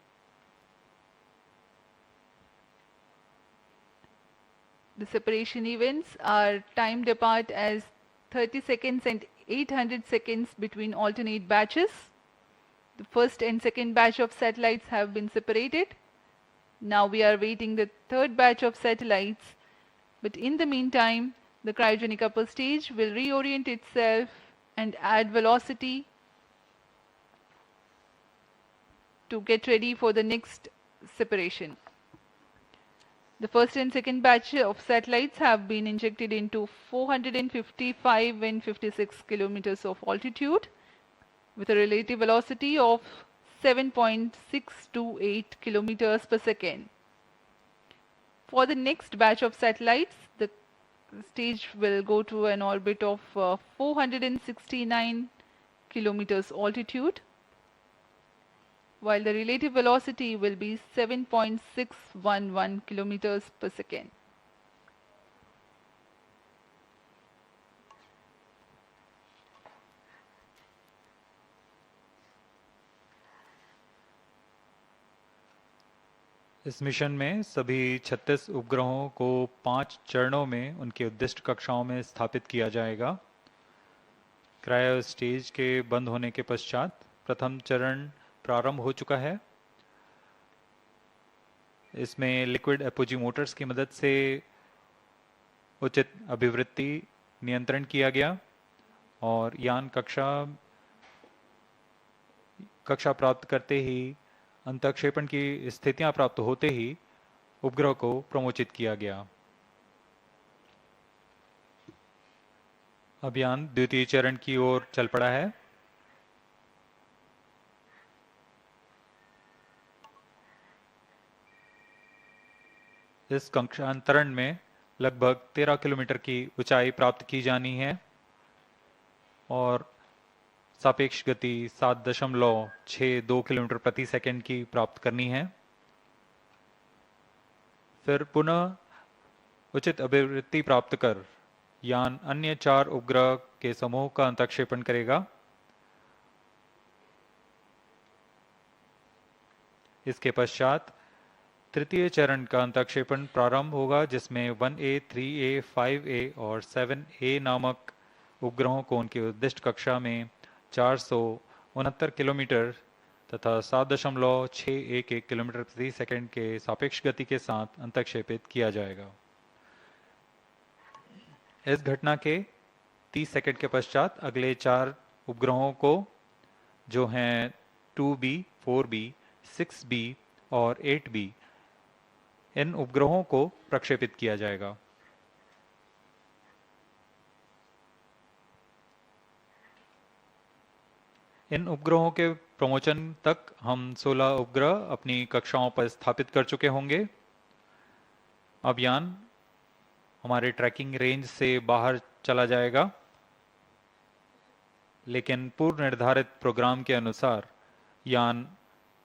The separation events are timed apart as 30 seconds and 800 seconds between alternate batches. The first and second batch of satellites have been separated. Now we are waiting the third batch of satellites, but in the meantime, the cryogenic upper stage will reorient itself and add velocity to get ready for the next separation. The first and second batch of satellites have been injected into 455 and 56 kilometers of altitude with a relative velocity of 7.628 kilometers per second. For the next batch of satellites, the stage will go to an orbit of 469 kilometers altitude, while the relative velocity will be 7.611 kilometers per second. इस mission में सभी 36 उपग्रहों को 5 चरणों में उनकी उद्दिष्ट कक्षाओं में स्थापित किया जाएगा। क्रायो स्टेज के बंद होने के पश्चात प्रथम चरण प्रारंभ हो चुका है। इसमें लिक्विड एपोजी मोटर्स की मदद से उचित अभिवृत्ति नियंत्रण किया गया और यान कक्षा प्राप्त करते ही अंतःक्षेपण की स्थितियां प्राप्त होते ही उपग्रह को प्रमोचित किया गया। अभियान द्वितीय चरण की ओर चल पड़ा है। इस कक्षांतरण में लगभग 13 किलोमीटर की ऊंचाई प्राप्त की जानी है और सापेक्ष गति 7.62 किलोमीटर प्रति सेकंड की प्राप्त करनी है। फिर पुनः उचित अभिवृत्ति प्राप्त कर यान अन्य 4 उपग्रह के समूह का अंतःक्षेपण करेगा। इसके पश्चात तृतीय चरण का अंतःक्षेपण प्रारंभ होगा, जिसमें 1A, 3A, 5A और 7A नामक उपग्रहों को उनकी उद्दिष्ट कक्षा में 469 किलोमीटर तथा 7.611 किलोमीटर प्रति सेकंड के सापेक्ष गति के साथ अंतःक्षेपित किया जाएगा। इस घटना के 30 सेकंड के पश्चात अगले 4 उपग्रहों को, जो हैं 2B, 4B, 6B और 8B, इन उपग्रहों को प्रक्षेपित किया जाएगा। इन उपग्रहों के प्रमोशन तक हम 16 उपग्रह अपनी कक्षाओं पर स्थापित कर चुके होंगे। अब यान हमारे ट्रैकिंग रेंज से बाहर चला जाएगा, लेकिन पूर्व निर्धारित प्रोग्राम के अनुसार यान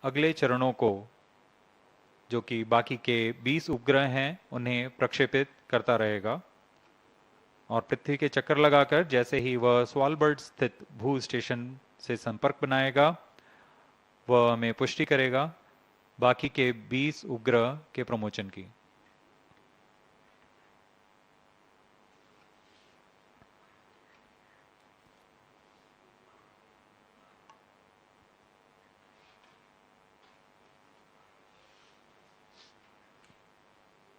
अगले चरणों को, जो कि बाकी के 20 उपग्रह हैं, उन्हें प्रक्षेपित करता रहेगा और पृथ्वी के चक्कर लगाकर जैसे ही वह स्वालबर्ड स्थित भू स्टेशन से संपर्क बनाएगा, वह हमें पुष्टि करेगा बाकी के 20 उपग्रह के प्रमोशन की।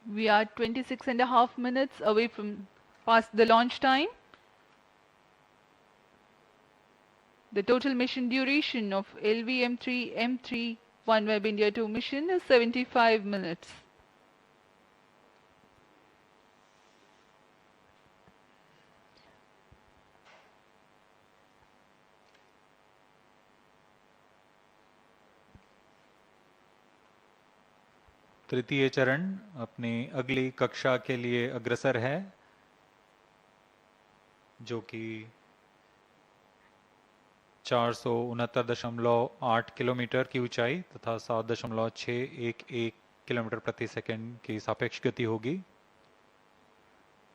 We are 26.5 minutes away from past the launch time. The total mission duration of LVM3-M3 OneWeb India-2 mission is 75 minutes. तृतीय चरण अपनी अगली कक्षा के लिए अग्रसर है, जो कि 469.8 किलोमीटर की ऊंचाई तथा 7.611 किलोमीटर प्रति सेकंड की सापेक्ष गति होगी।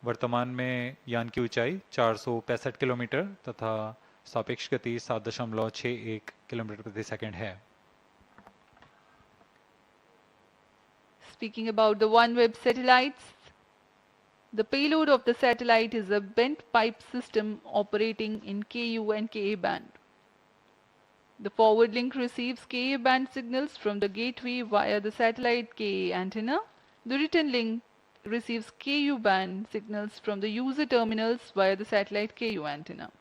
वर्तमान में यान की ऊंचाई 465 किलोमीटर तथा सापेक्ष गति 7.61 किलोमीटर प्रति सेकंड है। Speaking about the OneWeb satellites, the payload of the satellite is a bent pipe system operating in Ku and Ka band. The forward link receives Ka band signals from the gateway via the satellite Ka antenna. The return link receives Ku band signals from the user terminals via the satellite Ku antenna.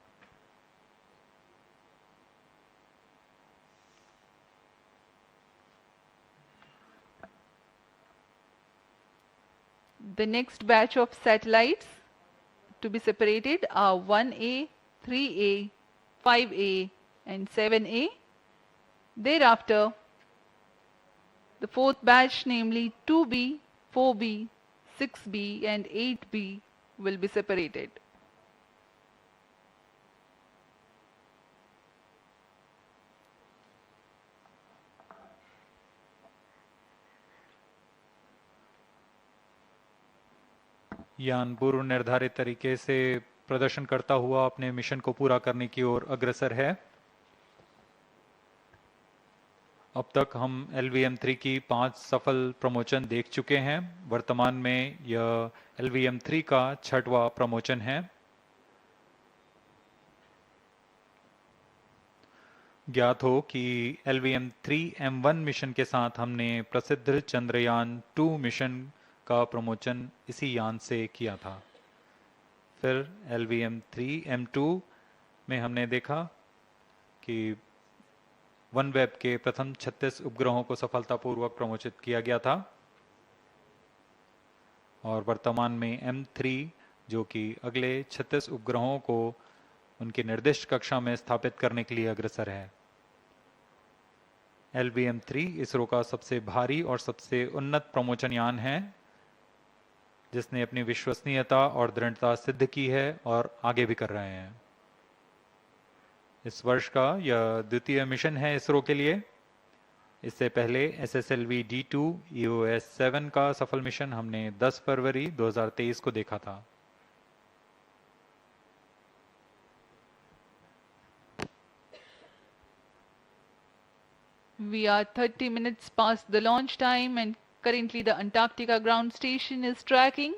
The next batch of satellites to be separated are 1A, 3A, 5A and 7A. Thereafter, the fourth batch, namely 2B, 4B, 6B and 8B will be separated. यान पूर्व निर्धारित तरीके से प्रदर्शन करता हुआ अपने mission को पूरा करने की ओर अग्रसर है। अब तक हम LVM3 की 5 सफल प्रमोशन देख चुके हैं। वर्तमान में यह LVM3 का 6वां प्रमोशन है। ज्ञात हो कि LVM3-M1 मिशन के साथ हमने प्रसिद्ध चंद्रयान 2 मिशन का प्रमोशन इसी यान से किया था। फिर LVM3-M2 में हमने देखा कि OneWeb के प्रथम 36 उपग्रहों को सफलतापूर्वक प्रमोशित किया गया था और वर्तमान में M3, जो कि अगले 36 उपग्रहों को उनकी निर्दिष्ट कक्षा में स्थापित करने के लिए अग्रसर है। LVM3 इसरो का सबसे भारी और सबसे उन्नत प्रमोशन यान है, जिसने अपनी विश्वसनीयता और दृढ़ता सिद्ध की है और आगे भी कर रहे हैं। इस वर्ष का यह द्वितीय मिशन है इसरो के लिए। इससे पहले SSLV-D2 EOS-7 का सफल मिशन हमने 10 फरवरी 2023 को देखा था। We are 30 minutes past the launch time and currently the Antarctica ground station is tracking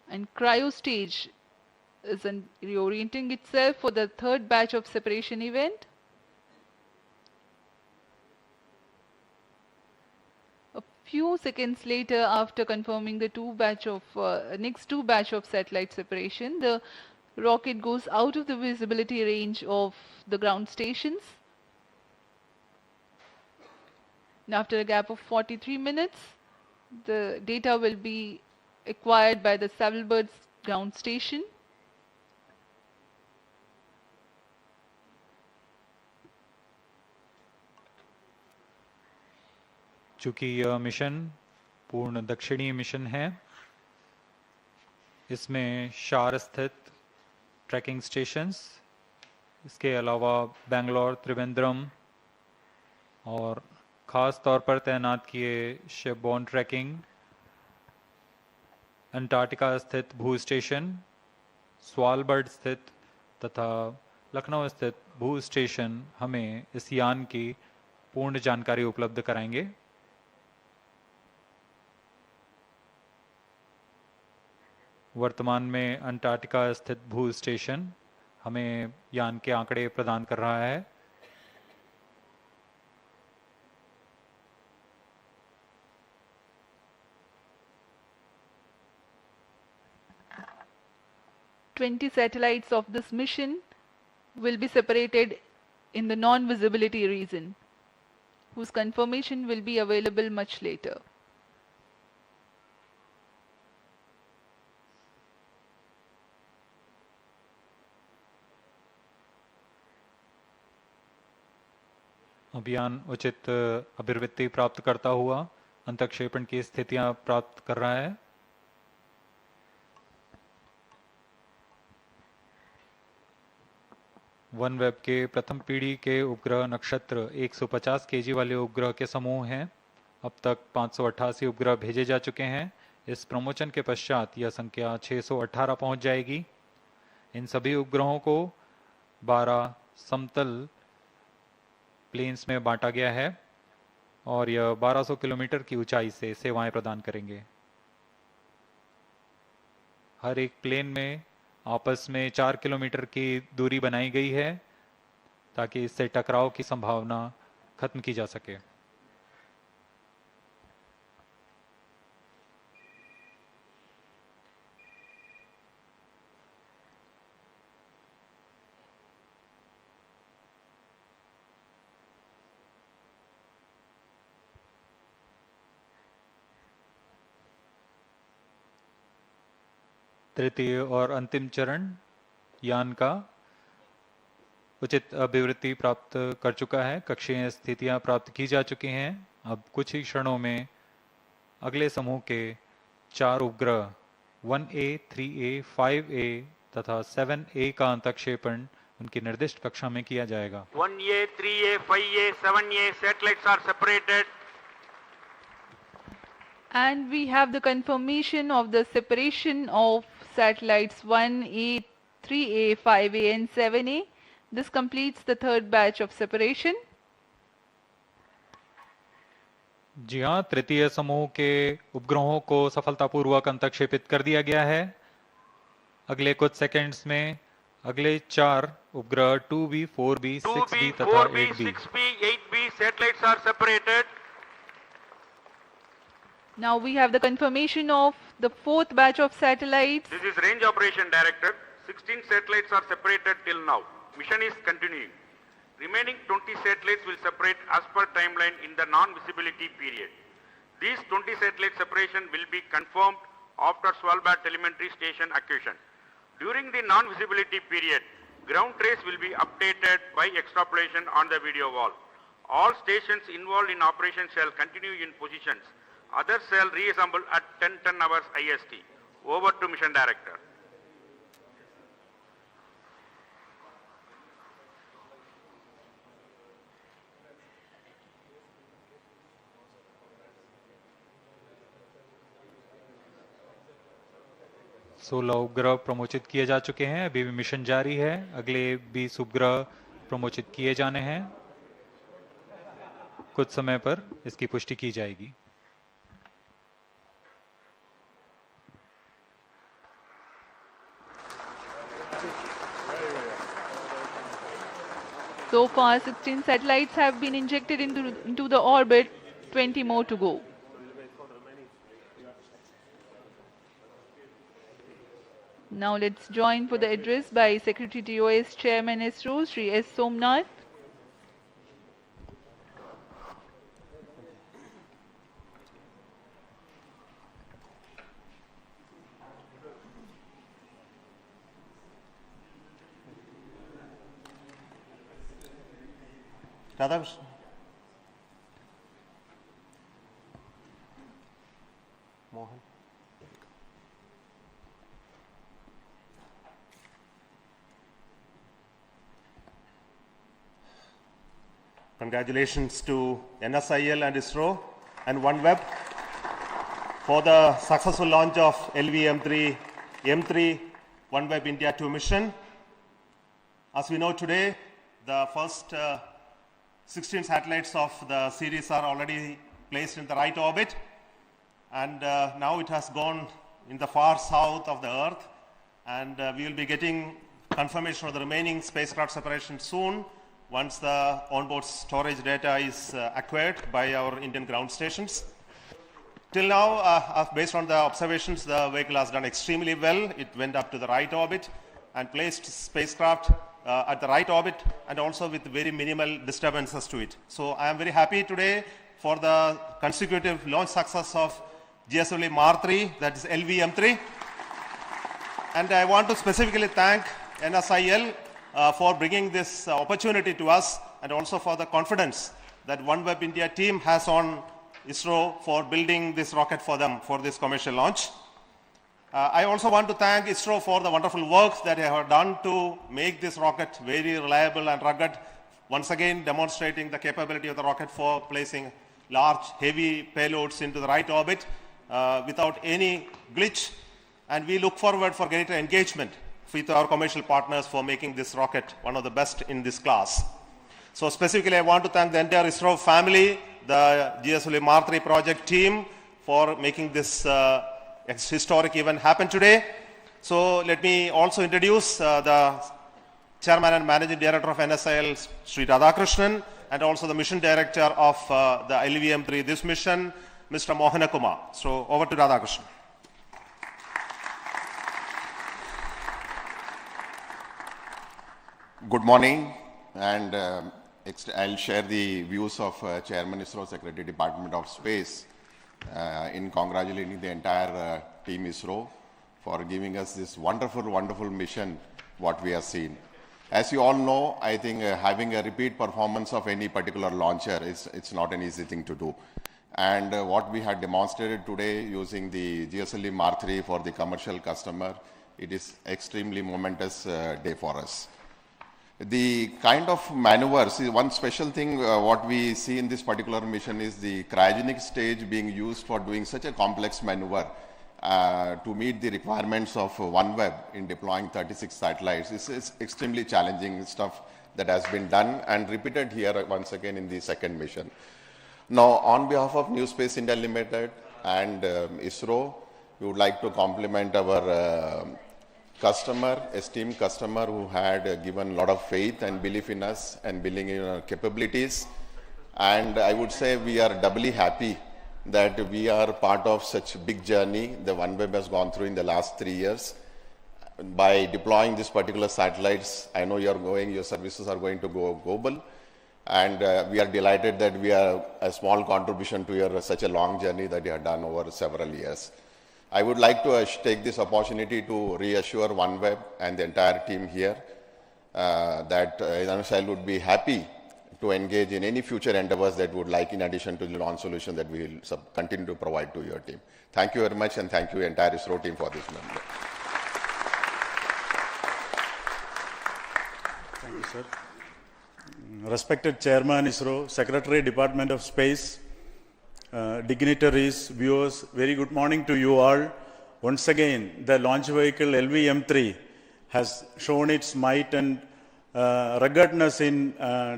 and cryo stage is reorienting itself for the third batch of separation event. A few seconds later, after confirming the next two batch of satellite separation, the rocket goes out of the visibility range of the ground stations. And after a gap of 43 minutes, the data will be acquired by the Savalbird ground station. चूंकि यह mission पूर्ण दक्षिणी mission है, इसमें शार स्थित trekking stations, इसके अलावा बेंगलोर, त्रिवेंद्रम और ख़ास तौर पर तैनात किए शिपबोर्न ट्रैकिंग, अंटार्कटिका स्थित भू स्टेशन, स्वालबर्ड स्थित तथा लखनऊ स्थित भू स्टेशन हमें इस यान की पूर्ण जानकारी उपलब्ध कराएंगे। वर्तमान में अंटार्कटिका स्थित भू स्टेशन हमें यान के आंकड़े प्रदान कर रहा है। "20 satellites of this mission will be separated in the non-visibility region, whose confirmation will be available much later." अभियान उचित अभिवृत्ति प्राप्त करता हुआ अंतक्षेपण की स्थितियां प्राप्त कर रहा है। OneWeb के प्रथम पीढ़ी के उपग्रह नक्षत्र 150 केजी वाले उपग्रह के समूह हैं। अब तक 588 उपग्रह भेजे जा चुके हैं। इस प्रमोशन के पश्चात यह संख्या 618 पहुंच जाएगी। इन सभी उपग्रहों को 12 समतल प्लेन्स में बांटा गया है और यह 1200 किलोमीटर की ऊंचाई से सेवाएं प्रदान करेंगे। हर एक प्लेन में आपस में 4 किलोमीटर की दूरी बनाई गई है ताकि इससे टकराव की संभावना खत्म की जा सके। तृतीय और अंतिम चरण यान का उचित अभिवृत्ति प्राप्त कर चुका है। कक्षीय स्थितियां प्राप्त की जा चुकी हैं। अब कुछ ही क्षणों में अगले समूह के 4 उपग्रह 1A, 3A, 5A तथा 7A का अंतक्षेपण उनकी निर्दिष्ट कक्षा में किया जाएगा। 1A, 3A, 5A, 7A satellites are separated. And we have the confirmation of the separation of satellites 1A, 3A, 5A and 7A. This completes the third batch of separation. जी हाँ, तृतीय समूह के उपग्रहों को सफलतापूर्वक अंतक्षेपित कर दिया गया है। अगले कुछ सेकंड्स में अगले 4 उपग्रह 2B, 4B, 6B तथा 8B 6B, 8B satellites are separated. Now we have the confirmation of the fourth batch of satellites. This is Range Operation Director. 16 satellites are separated till now. Mission is continuing. Remaining 20 satellites will separate as per timeline in the non-visibility period. These 20 satellite separation will be confirmed after Svalbard telemetry station acquisition. During the non-visibility period, ground trace will be updated by extrapolation on the video wall. All stations involved in operation shall continue in positions. Others shall reassemble at 10 hours IST. Over to Mission Director. सोलह उपग्रह प्रमोचित किए जा चुके हैं। अभी भी mission जारी है। अगले 20 उपग्रह प्रमोचित किए जाने हैं। कुछ समय पर इसकी पुष्टि की जाएगी। So far 16 satellites have been injected into the orbit, 20 more to go. Now let's join for the address by Secretary TOS Chairman ISRO, Shri S. Somnath. Radha Krishna. Mohan. Congratulations to NSIL and ISRO and OneWeb for the successful launch of LVM3-M3 OneWeb India-2 mission. As we know today, the first 16 satellites of the series are already placed in the right orbit, and now it has gone in the far south of the Earth, and we will be getting confirmation of the remaining spacecraft separation soon once the onboard storage data is acquired by our Indian ground stations. Till now, based on the observations, the vehicle has done extremely well. It went up to the right orbit and placed spacecraft at the right orbit, and also with very minimal disturbances to it. So I am very happy today for the consecutive launch success of GSLV-3, that is LVM3. And I want to specifically thank NSIL for bringing this opportunity to us, and also for the confidence that OneWeb India team has on ISRO for building this rocket for them for this commercial launch. I also want to thank ISRO for the wonderful work that they have done to make this rocket very reliable and rugged, once again demonstrating the capability of the rocket for placing large, heavy payloads into the right orbit without any glitch. And we look forward for greater engagement with our commercial partners for making this rocket one of the best in this class. So specifically, I want to thank the entire ISRO family, the GSLV-3 project team for making this historic event happen today. So let me also introduce the Chairman and Managing Director of NSIL, Sri Radhakrishnan, and also the Mission Director of the LVM3, this mission, Mr. Mohana Kumar. So over to Radhakrishnan. Good morning, and I'll share the views of Chairman ISRO, Secretary Department of Space, in congratulating the entire team ISRO for giving us this wonderful, wonderful mission, what we have seen. As you all know, I think having a repeat performance of any particular launcher it's not an easy thing to do. And what we had demonstrated today using the GSLV-3 for the commercial customer, it is extremely momentous day for us. The kind of maneuvers, one special thing what we see in this particular mission is the cryogenic stage being used for doing such a complex maneuver to meet the requirements of OneWeb in deploying 36 satellites. This is extremely challenging stuff that has been done and repeated here once again in the second mission. Now, on behalf of NewSpace India Limited and ISRO, we would like to compliment our esteemed customer who had given a lot of faith and belief in us and believing in our capabilities. And I would say we are doubly happy that we are part of such a big journey the OneWeb has gone through in the last 3 years. By deploying these particular satellites, I know your services are going to go global. And we are delighted that we are a small contribution to your such a long journey that you have done over several years. I would like to take this opportunity to reassure OneWeb and the entire team here that NSIL would be happy to engage in any future endeavors that would like, in addition to the launch solution that we will continue to provide to your team. Thank you very much, and thank you entire ISRO team for this member. Thank you, sir. Respected Chairman ISRO, Secretary Department of Space, dignitaries, viewers, very good morning to you all. Once again, the launch vehicle LVM3 has shown its might and ruggedness in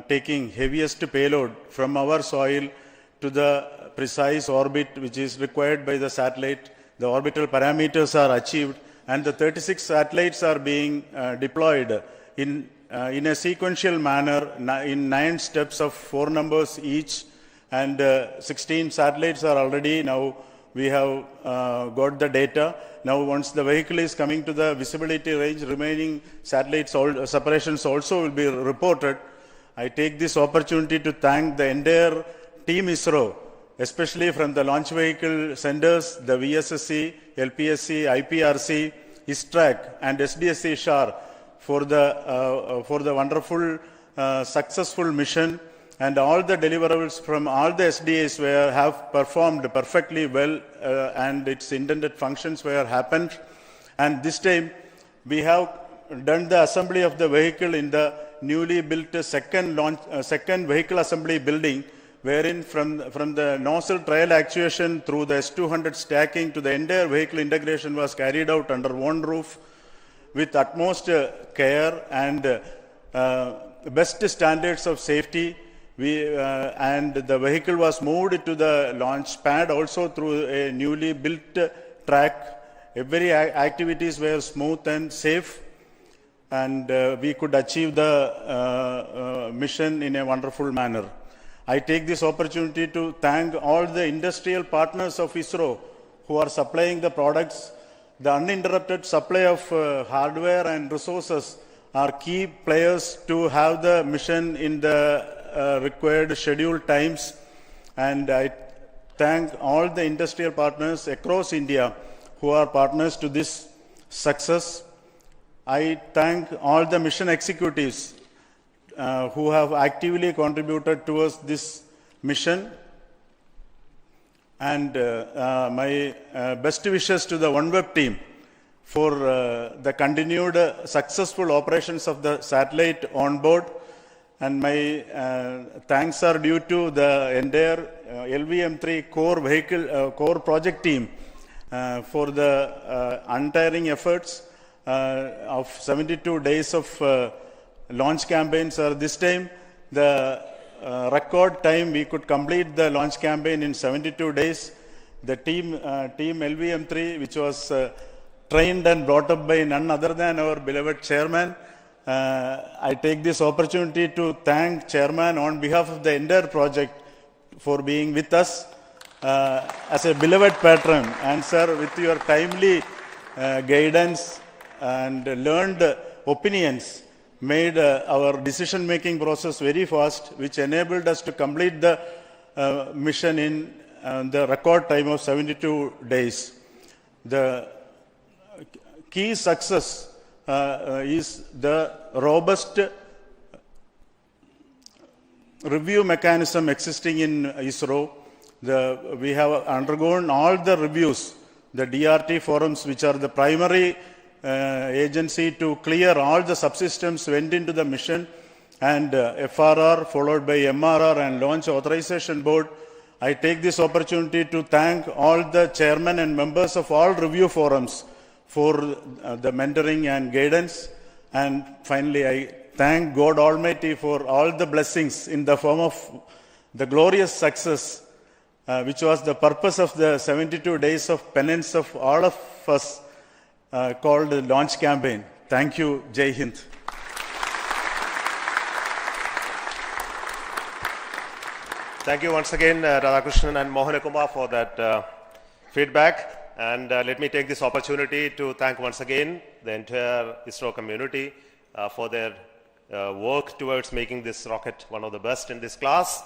taking heaviest payload from our soil to the precise orbit which is required by the satellite. The orbital parameters are achieved, and the 36 satellites are being deployed in a sequential manner in 9 steps of 4 numbers each. And 16 satellites are already now, we have got the data. Now once the vehicle is coming to the visibility range, remaining satellites separations also will be reported. I take this opportunity to thank the entire team ISRO, especially from the launch vehicle senders, the VSSC, LPSC, IPRC, ISTRAC and SDSC-SHAR for the wonderful successful mission. and all the deliverables from all the SDAs have performed perfectly well, and its intended functions were happened. And this time we have done the assembly of the vehicle in the newly built second vehicle assembly building, wherein from the nozzle trial actuation through the S200 stacking to the entire vehicle integration was carried out under one roof with utmost care and best standards of safety. And the vehicle was moved to the launch pad also through a newly built track. Every activities were smooth and safe, and we could achieve the mission in a wonderful manner. I take this opportunity to thank all the industrial partners of ISRO who are supplying the products. The uninterrupted supply of hardware and resources are key players to have the mission in the required scheduled times, and I thank all the industrial partners across India who are partners to this success. I thank all the mission executives who have actively contributed towards this mission, and my best wishes to the OneWeb team for the continued successful operations of the satellite on board. And my thanks are due to the entire LVM3 core project team for the untiring efforts of 72 days of launch campaigns. This time, the record time we could complete the launch campaign in 72 days. The team LVM3, which was trained and brought up by none other than our beloved chairman. I take this opportunity to thank Chairman on behalf of the entire project for being with us as a beloved patron. And sir, with your timely guidance and learned opinions, made our decision-making process very fast, which enabled us to complete the mission in the record time of 72 days. The key success is the robust review mechanism existing in ISRO. We have undergone all the reviews, the DRT forums, which are the primary agency to clear all the subsystems went into the mission, and FRR followed by MRR and Launch Authorization Board. I take this opportunity to thank all the chairmen and members of all review forums for the mentoring and guidance. And finally, I thank God Almighty for all the blessings in the form of the glorious success, which was the purpose of the 72 days of penance of all of us, called the launch campaign. Thank you. Jai Hind. Thank you once again, Radhakrishnan and Mohana Kumar, for that feedback. And let me take this opportunity to thank once again the entire ISRO community for their work towards making this rocket one of the best in this class.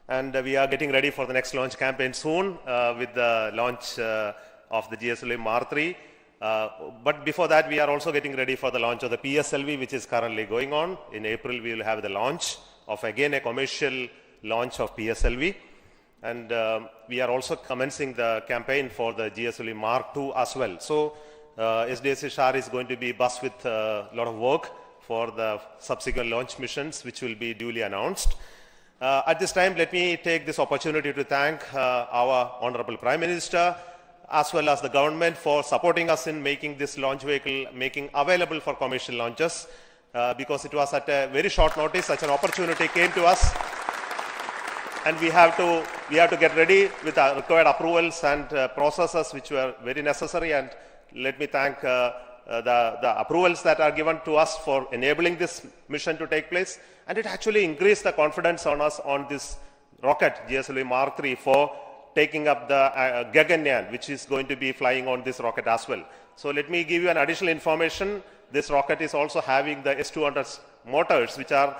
And we are getting ready for the next launch campaign soon with the launch of the GSLV-3. But before that, we are also getting ready for the launch of the PSLV, which is currently going on. In April, we will have the launch of, again, a commercial launch of PSLV. And we are also commencing the campaign for the GSLV-2 as well. So SDSC-SHAR is going to be buzzed with a lot of work for the subsequent launch missions, which will be duly announced. At this time, let me take this opportunity to thank our Honorable Prime Minister, as well as the government, for supporting us in making this launch vehicle available for commercial launches, because it was at a very short notice such an opportunity came to us. And we have to get ready with our required approvals and processes which were very necessary. And let me thank the approvals that are given to us for enabling this mission to take place. And it actually increased the confidence on us on this rocket, GSLV-3, for taking up the Gaganyaan, which is going to be flying on this rocket as well. So let me give you an additional information. This rocket is also having the S200 motors, which are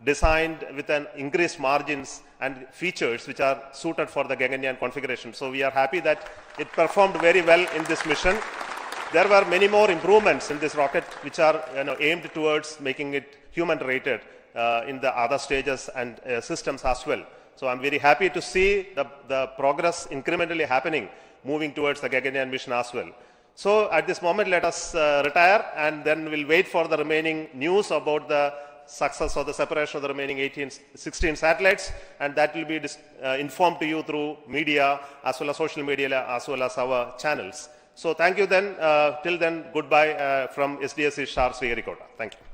designed with an increased margins and features which are suited for the Gaganyaan configuration. So we are happy that it performed very well in this mission. There were many more improvements in this rocket which are aimed towards making it human rated. in the other stages and systems as well. So I'm very happy to see the progress incrementally happening, moving towards the Gaganyaan mission as well. So at this moment, let us retire, and then we'll wait for the remaining news about the success of the separation of the remaining 16 satellites, and that will be informed to you through media as well as social media as well as our channels. So thank you then. Till then, goodbye from SDSC-SHAR Sriharikota. Thank you.